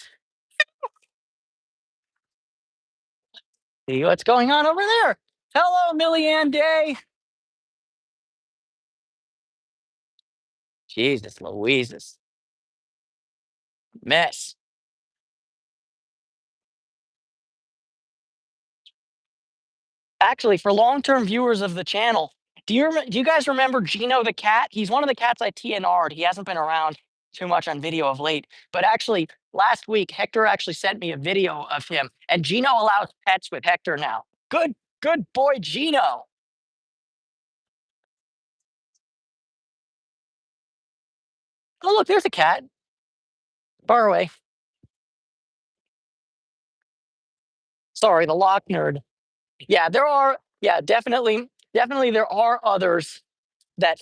See what's going on over there. Hello, Millieanne Day. Jesus Louises, mess. Actually, for long-term viewers of the channel, do you guys remember Gino the cat? He's one of the cats I TNR'd. He hasn't been around too much on video of late, but actually last week Hector actually sent me a video of him, and Gino allows pets with Hector now. Good boy, Gino. Oh, look, there's a cat. Far away. Sorry, the lock nerd. Yeah, there are. Yeah, definitely, there are others that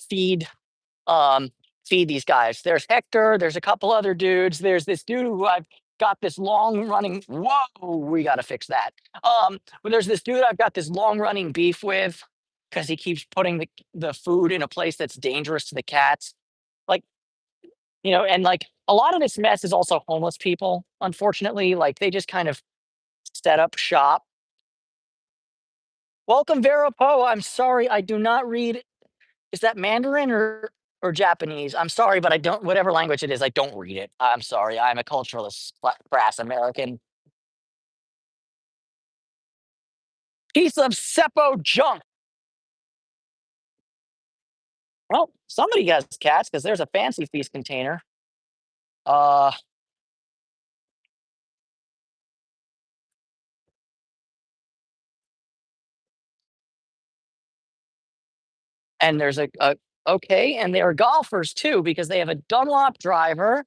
um feed these guys. There's Hector. There's a couple other dudes. There's this dude who I've got this long running. Whoa, we got to fix that. But there's this dude I've got this long running beef with because he keeps putting the food in a place that's dangerous to the cats. Like and like a lot of this mess is also homeless people. Unfortunately, like they just kind of set up shop. Welcome, Vera Poe. I'm sorry, I do not read. Is that Mandarin or Japanese? I'm sorry, but I don't. Whatever language it is, I don't read it. I'm sorry. I'm a culturalist, crass American piece of seppo junk. Well, somebody has cats because there's a fancy feast container. Uh, and there's a okay, and they are golfers too because they have a Dunlop driver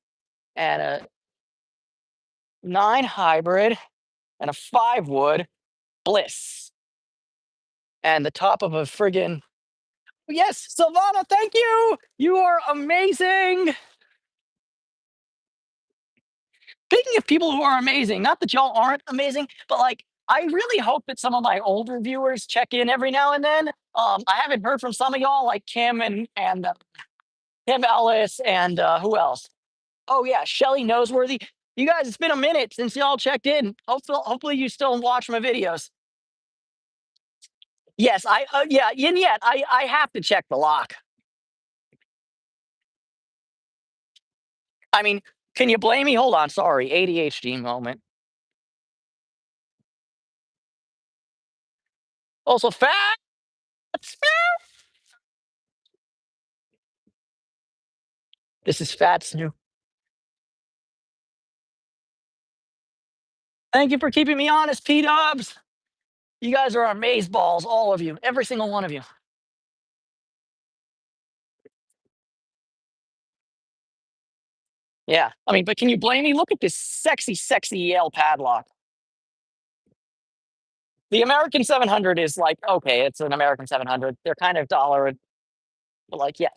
and a 9 hybrid and a 5 wood bliss and the top of a friggin' yes, Silvana, thank you. You are amazing. Speaking of people who are amazing, not that y'all aren't amazing, but like I really hope that some of my older viewers check in every now and then. I haven't heard from some of y'all like Kim and Kim Ellis and who else? Oh yeah, Shelly Noseworthy. You guys, it's been a minute since y'all checked in. Hopefully you still watch my videos. Yes, I yeah, and yet I have to check the lock. I mean, can you blame me? Hold on, sorry, ADHD moment. Also, fats. This is Fats new. Thank you for keeping me honest, P Dubs. You guys are amaze balls, all of you, every single one of you. Yeah, I mean, but can you blame me? Look at this sexy, sexy Yale padlock. The American 700 is like okay, it's an American 700. They're kind of dollar, but like yeah.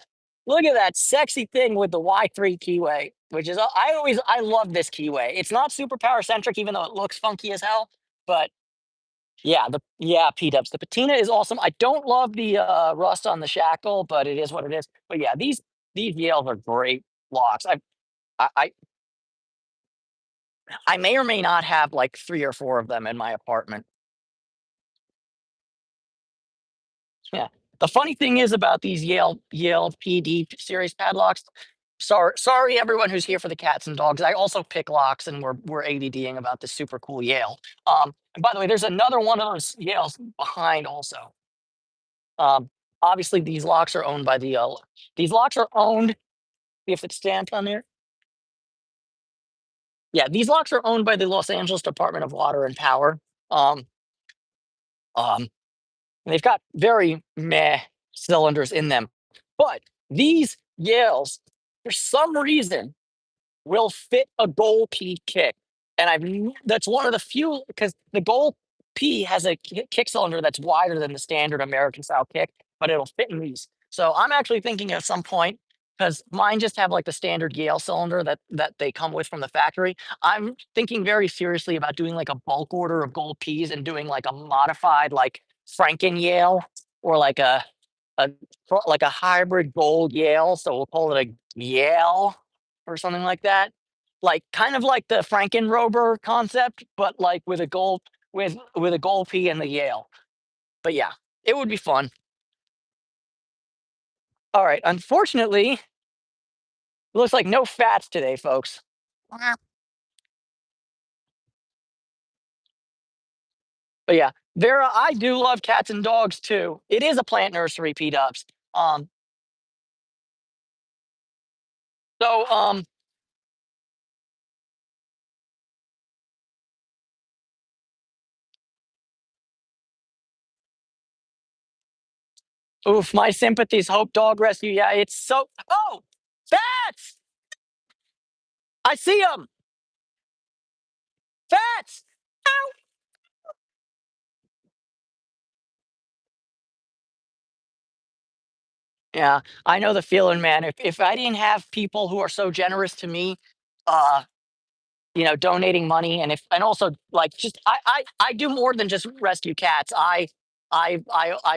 Look at that sexy thing with the Y3 keyway, which is I love this keyway. It's not super power centric, even though it looks funky as hell. But yeah, P Dubs. The patina is awesome. I don't love the rust on the shackle, but it is what it is. But yeah, these Yales are great locks. I I I may or may not have like 3 or 4 of them in my apartment. Yeah. The funny thing is about these Yale PD series padlocks. Sorry, everyone who's here for the cats and dogs. I also pick locks, and we're ADDing about this super cool Yale. And by the way, there's another one of those Yales behind also. Um, obviously, these locks are owned. If it's stamped on there, yeah, these locks are owned by the Los Angeles Department of Water and Power. Um, um, and they've got very meh cylinders in them. But these Yales, for some reason, will fit a goal P kick. And that's one of the few because the goal P has a kick cylinder that's wider than the standard American style kick, but it'll fit in these. So I'm actually thinking at some point because mine just have like the standard Yale cylinder that they come with from the factory. I'm thinking very seriously about doing like a bulk order of gold P's and doing like a modified like Franken Yale or a like a hybrid gold Yale. So we'll call it a Yale or something like that. Like kind of like the Frankenrober concept, but like with a gold P and the Yale. But yeah, it would be fun. All right. Unfortunately, it looks like no fats today, folks. But yeah, Vera, I do love cats and dogs too. It is a plant nursery, P Dubs. Um, so oof, my sympathies, Hope Dog Rescue. Yeah, it's so oh fats! I see them. Fats! Ow! Yeah, I know the feeling, man. If I didn't have people who are so generous to me, uh, donating money, and also like just I do more than just rescue cats. I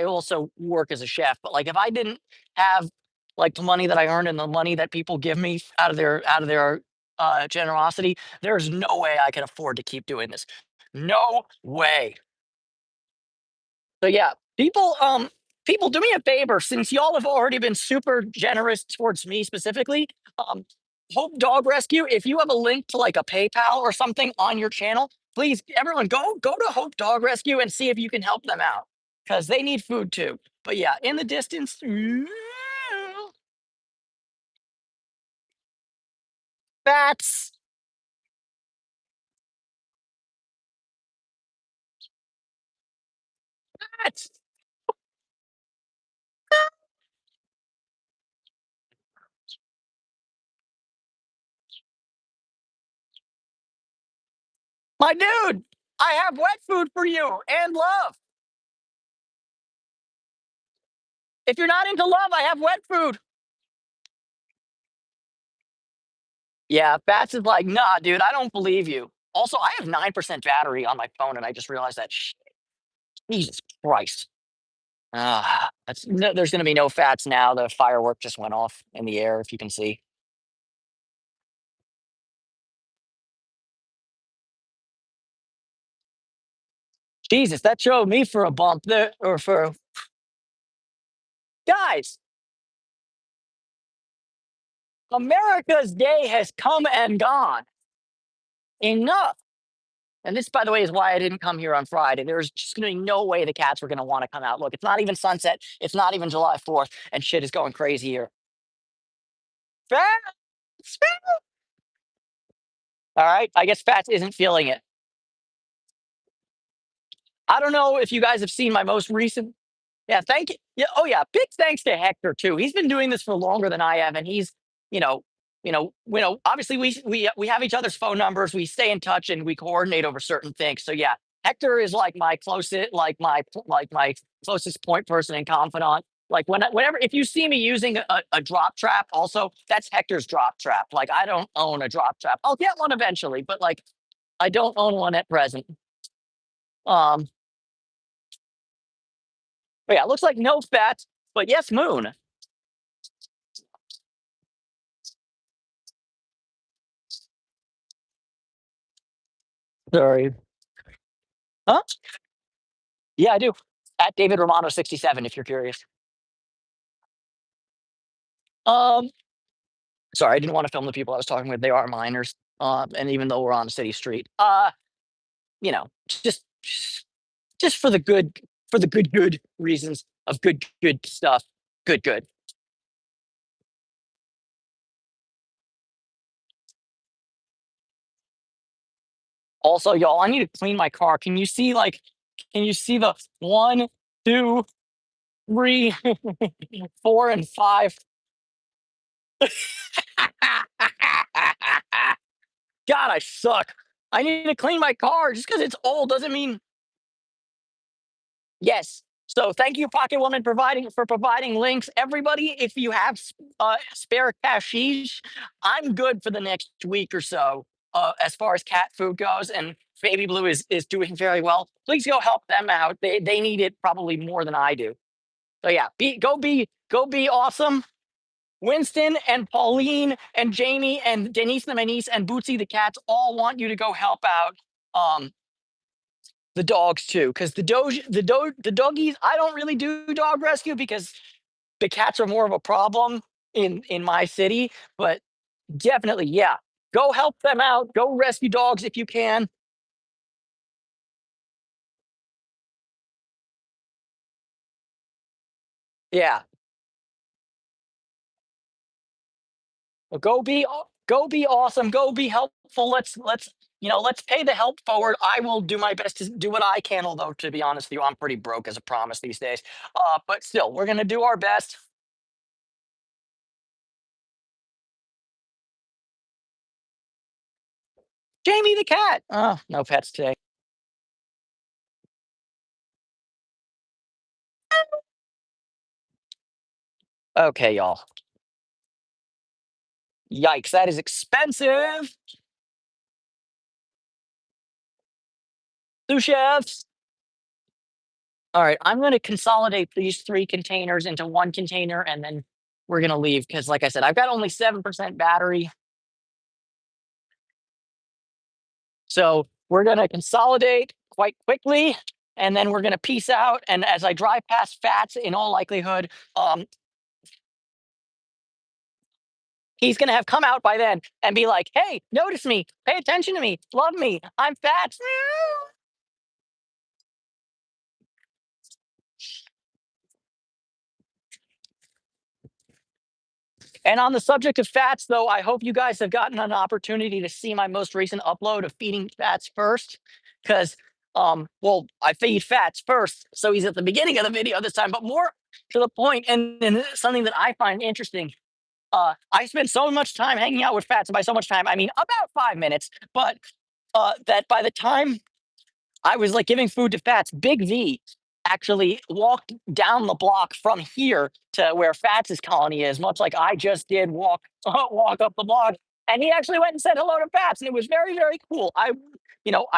also work as a chef. But like if I didn't have like the money that I earn and the money that people give me out of their generosity, there's no way I can afford to keep doing this. No way. So yeah, people do me a favor since y'all have already been super generous towards me specifically. Um, Hope Dog Rescue, if you have a link to like a PayPal or something on your channel, please everyone go to Hope Dog Rescue and see if you can help them out because they need food too. But yeah, in the distance, bats, bats. My dude, I have wet food for you and love. If you're not into love, I have wet food. Yeah, Bats is like, "Nah, dude, I don't believe you." Also, I have 9% battery on my phone, and I just realized that. Jesus Christ. That's no, there's gonna be no fats now. The firework just went off in the air, if you can see. Jesus, that showed me for a bump there, or for guys. America's day has come and gone. Enough. And this, by the way, is why I didn't come here on Friday. There's just gonna be no way the cats were gonna want to come out. Look, it's not even sunset. It's not even July 4th, and shit is going crazy here. Fats, all right. I guess Fats isn't feeling it. I don't know if you guys have seen my most recent. Yeah, thank you. Yeah, oh yeah, big thanks to Hector too. He's been doing this for longer than I have, and he's, you know, obviously we have each other's phone numbers, we stay in touch, and we coordinate over certain things. So yeah, Hector is like my closest, like my closest point person and confidant. Like whenever if you see me using a drop trap, also that's Hector's drop trap. Like I don't own a drop trap. I'll get one eventually, but like I don't own one at present. Um, but yeah, it looks like no fat, but yes, moon. Sorry. Huh? Yeah, I do. At David Romano 67, if you're curious. Um, Sorry, I didn't want to film the people I was talking with. They are minors. And even though we're on a city street, just just for the good reasons of good stuff. Good. Also, y'all, I need to clean my car. Can you see the one, two, three, four, and five? God, I suck. I need to clean my car. Just because it's old doesn't mean yes. So thank you, Pocket Woman, providing links. Everybody, if you have spare cashish, I'm good for the next week or so as far as cat food goes. And Baby Blue is doing very well. Please go help them out. They need it probably more than I do. So yeah, go be awesome. Winston and Pauline and Jamie and Denise the niece and Bootsy the cats all want you to go help out. The dogs too, because the doggies. I don't really do dog rescue because the cats are more of a problem in my city. But definitely, yeah, go help them out. Go rescue dogs if you can. Yeah, well, go be awesome. Go be helpful. Let's pay the help forward. I will do my best to do what I can. Although to be honest with you, I'm pretty broke as a promise these days. But still, we're gonna do our best. Jamie the cat. Oh, no pets today. Okay, y'all. Yikes, that is expensive. Sous chefs. All right, I'm going to consolidate these three containers into one container and then we're going to leave because, like I said, I've got only 7% battery. So we're going to consolidate quite quickly and then we're going to peace out. And as I drive past Fats, in all likelihood, he's going to have come out by then and be like, hey, notice me, pay attention to me, love me, I'm Fats. And on the subject of fats, though, I hope you guys have gotten an opportunity to see my most recent upload of feeding fats first. Because, well, I feed fats first. So he's at the beginning of the video this time, but more to the point, and something that I find interesting. I spend so much time hanging out with fats, and by so much time, I mean about 5 minutes, but that by the time I was like giving food to Fats. Big V actually walked down the block from here to where Fats's colony is, much like I just did walk walk up the block. And he actually went and said hello to Fats, and it was very, very cool. I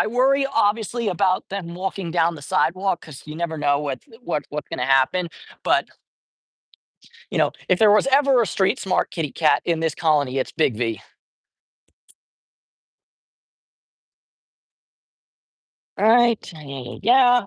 worry obviously about them walking down the sidewalk because you never know what's going to happen. But if there was ever a street smart kitty cat in this colony, it's Big V. All right, yeah.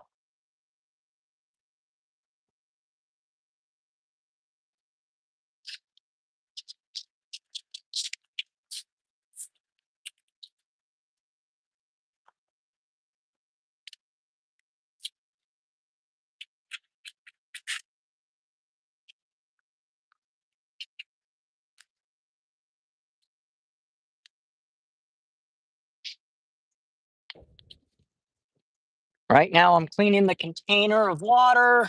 Right now, I'm cleaning the container of water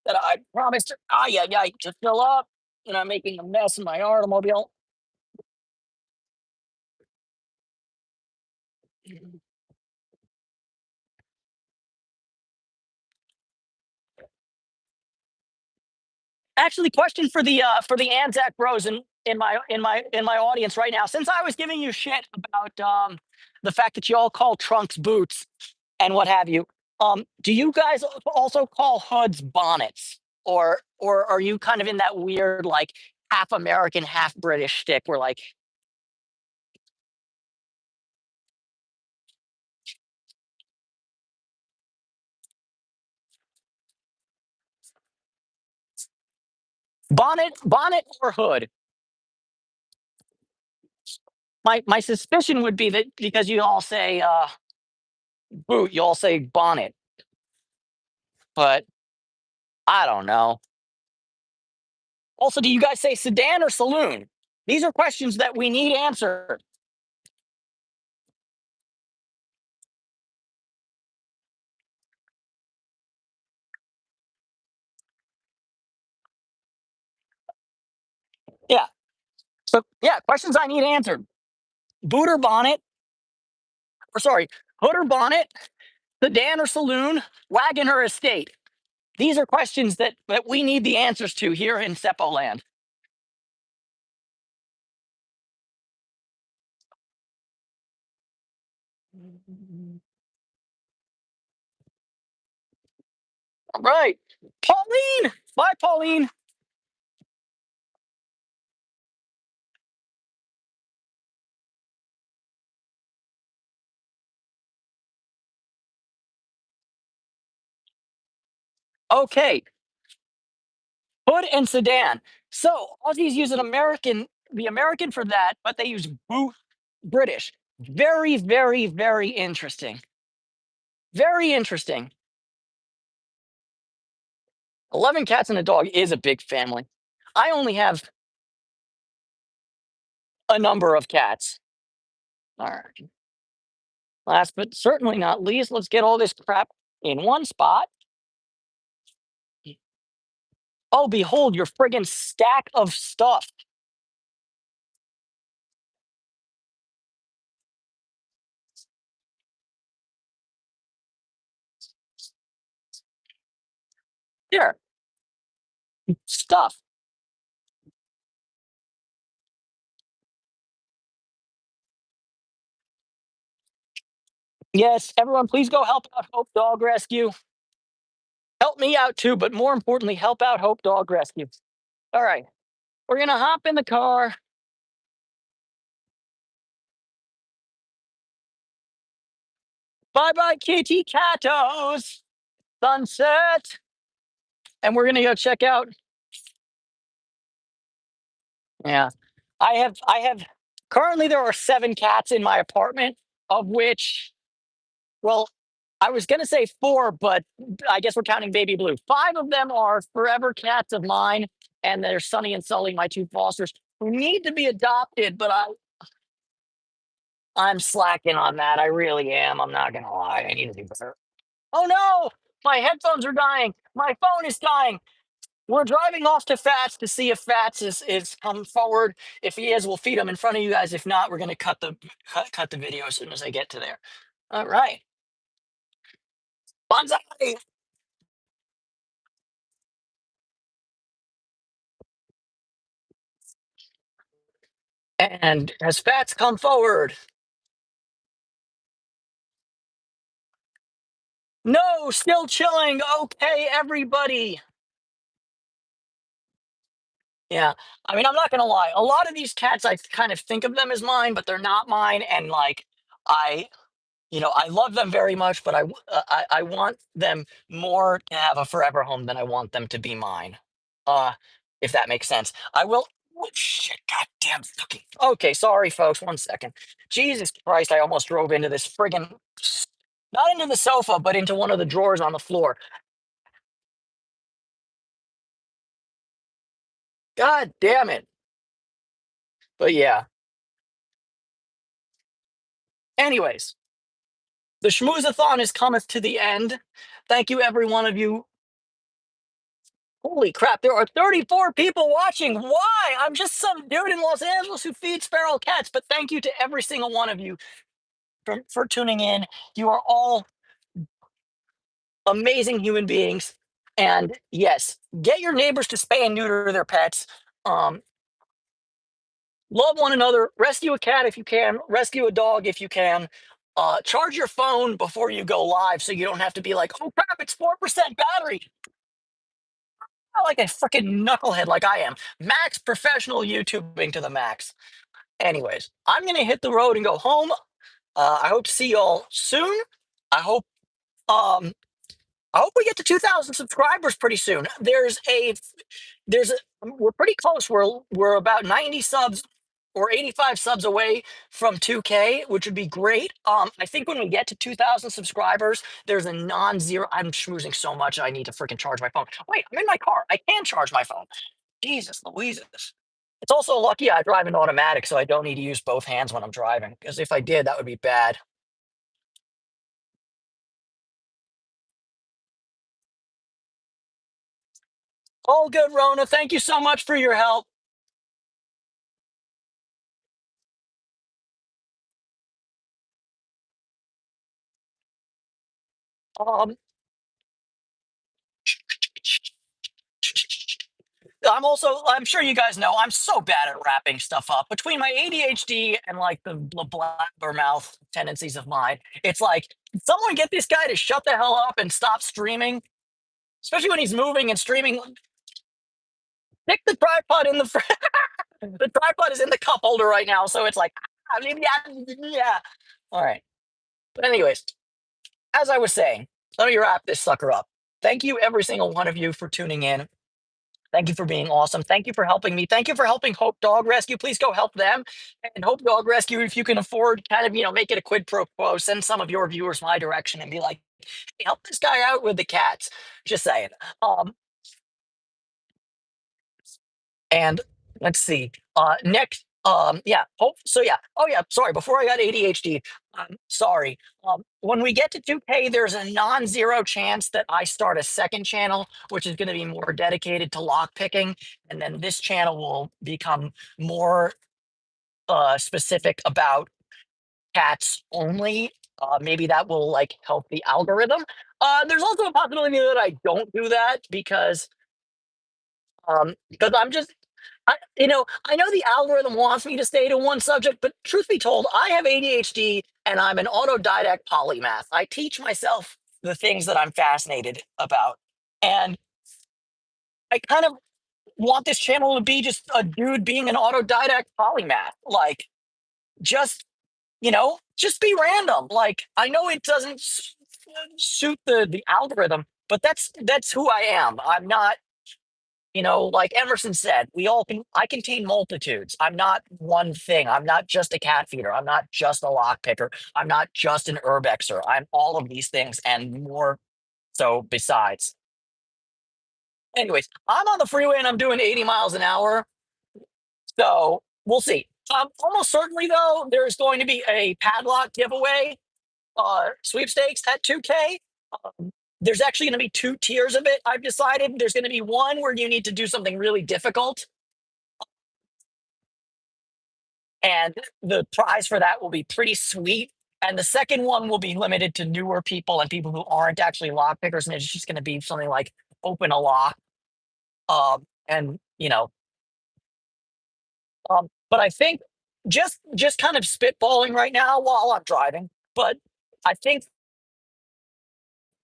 that I promised yeah, yeah, to fill up, and I'm making a mess in my automobile. Actually, question for the Anzac Bros in my audience right now. Since I was giving you shit about the fact that you all call trunks boots and what have you, do you guys also call hoods bonnets, or are you kind of in that weird like half American, half British stick where like bonnet or hood? My suspicion would be that because you all say boot, you all say bonnet, but I don't know. Also, do you guys say sedan or saloon? These are questions that we need answered. Yeah. So yeah, questions I need answered. Boot or bonnet, or sorry, hood or bonnet, sedan or saloon, wagon or estate. These are questions that we need the answers to here in Seppo land. All right. Pauline. Bye, Pauline. Okay. Hood and sedan. So Aussies use the American for that, but they use boot British. Very, very, very interesting. Very interesting. 11 cats and a dog is a big family. I only have a number of cats. All right. Last but certainly not least, let's get all this crap in one spot. Oh, behold your friggin' stack of stuff. Here, stuff. Yes, everyone, please go help out Hope Dog Rescue. Help me out too, but more importantly, help out Hope Dog Rescue. All right, we're gonna hop in the car. Bye bye, kitty catos. Sunset, and we're gonna go check out. Yeah, I have. Currently, there are 7 cats in my apartment, of which, well, I was gonna say 4, but I guess we're counting Baby Blue. 5 of them are forever cats of mine, and they're Sunny and Sully, my 2 fosters, who need to be adopted. But I'm slacking on that. I really am. I'm not gonna lie. I need to do better. Oh no! My headphones are dying. My phone is dying. We're driving off to Fats to see if Fats is come forward. If he is, we'll feed him in front of you guys. If not, we're gonna cut the video as soon as I get to there. All right. Bonsai. And has Fats come forward? No, still chilling. Okay, everybody. Yeah. I mean, I'm not gonna lie. A lot of these cats, I kind of think of them as mine, but they're not mine. And like, I I love them very much, but I want them more to have a forever home than I want them to be mine. Uh, if that makes sense. I will. Oh, shit! Goddamn fucking. Okay, sorry, folks. 1 second. Jesus Christ! I almost drove into this friggin' not into the sofa, but into one of the drawers on the floor. God damn it! But yeah. Anyways, the schmoozathon is cometh to the end. Thank you, every one of you. Holy crap, there are 34 people watching. Why? I'm just some dude in Los Angeles who feeds feral cats. But thank you to every single one of you for tuning in. You are all amazing human beings. And yes, get your neighbors to spay and neuter their pets. Um, love one another. Rescue a cat if you can. Rescue a dog if you can. Charge your phone before you go live so you don't have to be like, oh crap, it's 4% battery. Not like a freaking knucklehead like I am. Max professional YouTubing to the max. Anyways, I'm going to hit the road and go home. I hope to see y'all soon. I hope um I hope we get to 2,000 subscribers pretty soon. We're pretty close. We're about 90 subs or 85 subs away from 2K, which would be great. I think when we get to 2,000 subscribers, there's a non-zero. I'm schmoozing so much. I need to freaking charge my phone. Wait, I'm in my car. I can charge my phone. Jesus Louises. It's also lucky I drive an automatic, so I don't need to use both hands when I'm driving. Because if I did, that would be bad. All good, Rona. Thank you so much for your help. Um, I'm sure you guys know, I'm so bad at wrapping stuff up. Between my ADHD and like the blabbermouth tendencies of mine, it's like, someone get this guy to shut the hell up and stop streaming, especially when he's moving and streaming. Stick the tripod in the the tripod is in the cup holder right now, so it's like, yeah. All right. But anyways, as I was saying, let me wrap this sucker up. Thank you, every single one of you, for tuning in. Thank you for being awesome. Thank you for helping me. Thank you for helping Hope Dog Rescue. Please go help them. And Hope Dog Rescue, if you can afford, kind of, make it a quid pro quo, send some of your viewers my direction and be like, hey, help this guy out with the cats. Just saying. And let's see. Next, yeah. Yeah. Oh, yeah. Sorry. Before I got ADHD, sorry. When we get to 2K, there's a non-zero chance that I start a second channel, which is going to be more dedicated to lockpicking, and then this channel will become more specific about cats only. Maybe that will like help the algorithm. There's also a possibility that I don't do that because I'm just I know the algorithm wants me to stay to one subject, but truth be told, I have ADHD and I'm an autodidact polymath. I teach myself the things that I'm fascinated about. And I kind of want this channel to be just a dude being an autodidact polymath. Like, just, just be random. Like, I know it doesn't suit the algorithm, but that's who I am. I'm not, like Emerson said, I contain multitudes. I'm not one thing. I'm not just a cat feeder. I'm not just a lock picker. I'm not just an urbexer. I'm all of these things and more so besides. Anyways, I'm on the freeway and I'm doing 80 miles an hour. So we'll see. Almost certainly, though, there's going to be a padlock giveaway sweepstakes at 2K. There's actually going to be two tiers of it. I've decided there's going to be one where you need to do something really difficult, and the prize for that will be pretty sweet. And the second one will be limited to newer people and people who aren't actually lock pickers, and it's just going to be something like open a lock. And but I think just kind of spitballing right now while I'm driving, but I think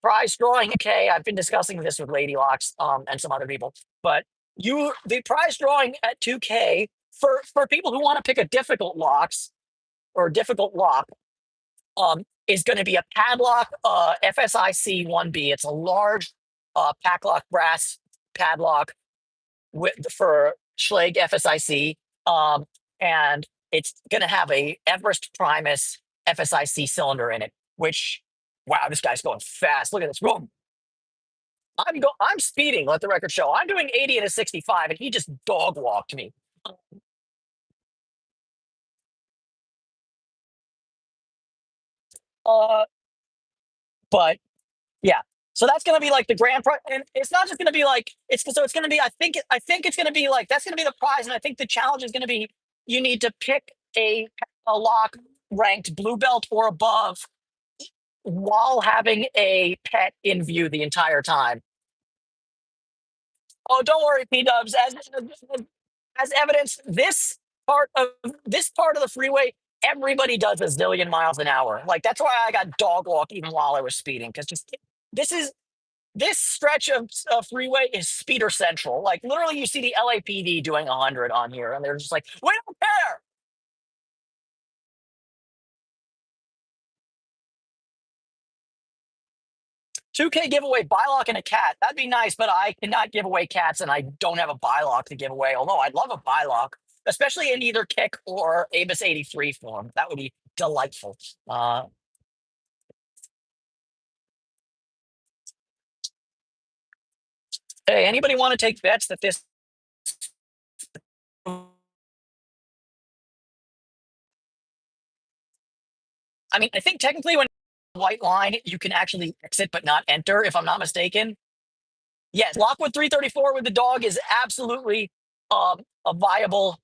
prize drawing. Okay, I've been discussing this with Lady Locks and some other people, but the prize drawing at 2K for people who want to pick a difficult locks or difficult lock is going to be a padlock FSIC 1B. It's a large Packlock brass padlock for Schlage FSIC, and it's going to have a Everest Primus FSIC cylinder in it. Which, wow, this guy's going fast. Look at this. Boom. I'm speeding. Let the record show. I'm doing 80 and a 65, and he just dog walked me. Uh, but yeah, so that's going to be like the grand prize, and it's not just going to be like it's going to be. I think it's going to be like that's going to be the prize, and I think the challenge is going to be you need to pick a lock ranked blue belt or above while having a pet in view the entire time. Oh, don't worry, P Dubs. As evidence, this part of the freeway, everybody does a zillion miles an hour. Like that's why I got dog walk even while I was speeding because just this is this stretch of freeway is speeder central. Like literally, you see the LAPD doing 100 on here, and they're just like, "We don't care." 2K giveaway Bylock and a cat. That'd be nice, but I cannot give away cats, and I don't have a Bylock to give away. Although I'd love a Bylock, especially in either Kick or Abus 83 form. That would be delightful. Uh, hey, anybody want to take bets that this? I mean, I think technically when white line, you can actually exit but not enter, if I'm not mistaken. Yes, Lockwood 334 with the dog is absolutely a viable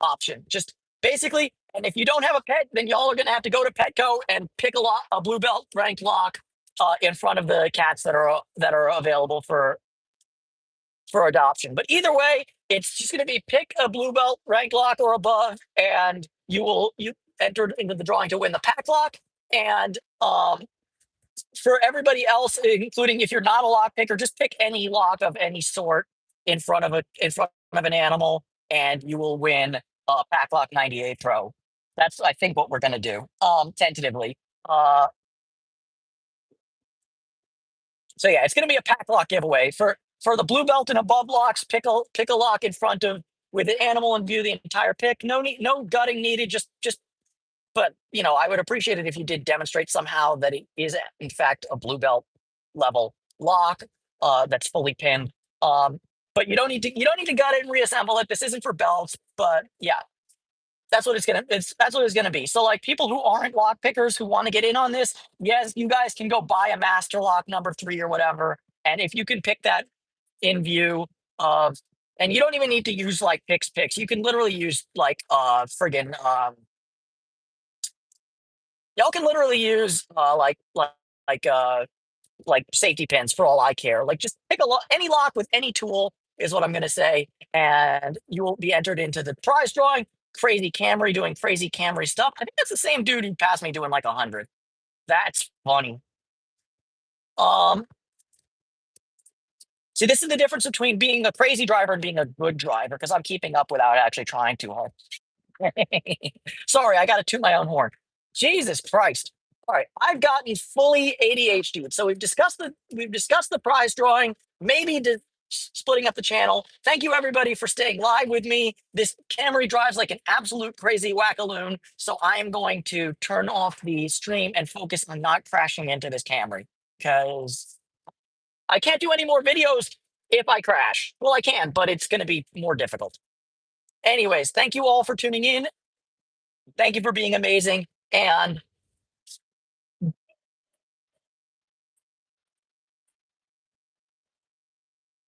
option. Just basically, and if you don't have a pet, then y'all are going to have to go to Petco and pick a blue belt ranked lock in front of the cats that are available for adoption. But either way, it's just going to be pick a blue belt ranked lock or above, and you entered into the drawing to win the pack lock. And for everybody else, including if you're not a lock picker, just pick any lock of any sort in front of an animal, and you will win Pack Lock 98 Pro. That's I think what we're gonna do tentatively. Uh, so yeah, it's gonna be a Pack Lock giveaway for the blue belt and above locks. Pick a lock in front of with the animal in view the entire pick. No gutting needed. Just but I would appreciate it if you did demonstrate somehow that it is in fact a blue belt level lock that's fully pinned. Um, but you don't need to gut it and reassemble it. This isn't for belts, but yeah, that's what it's gonna be. So like people who aren't lock pickers who want to get in on this, yes, you guys can go buy a master lock number 3 or whatever, and if you can pick that in view of, and you don't even need to use like picks. You can literally use like friggin' y'all can literally use like like safety pins for all I care. Like just pick any lock with any tool is what I'm going to say. And you will be entered into the prize drawing. Crazy Camry doing crazy Camry stuff. I think that's the same dude who passed me doing like 100. That's funny. Um, See, this is the difference between being a crazy driver and being a good driver because I'm keeping up without actually trying too hard. Sorry, I got to toot my own horn. Jesus Christ. All right, I've gotten fully ADHD. So we've discussed the prize drawing, maybe splitting up the channel. Thank you everybody for staying live with me. This Camry drives like an absolute crazy wackaloon. So I am going to turn off the stream and focus on not crashing into this Camry because I can't do any more videos if I crash. Well, I can, but it's going to be more difficult. Anyways, thank you all for tuning in. Thank you for being amazing. And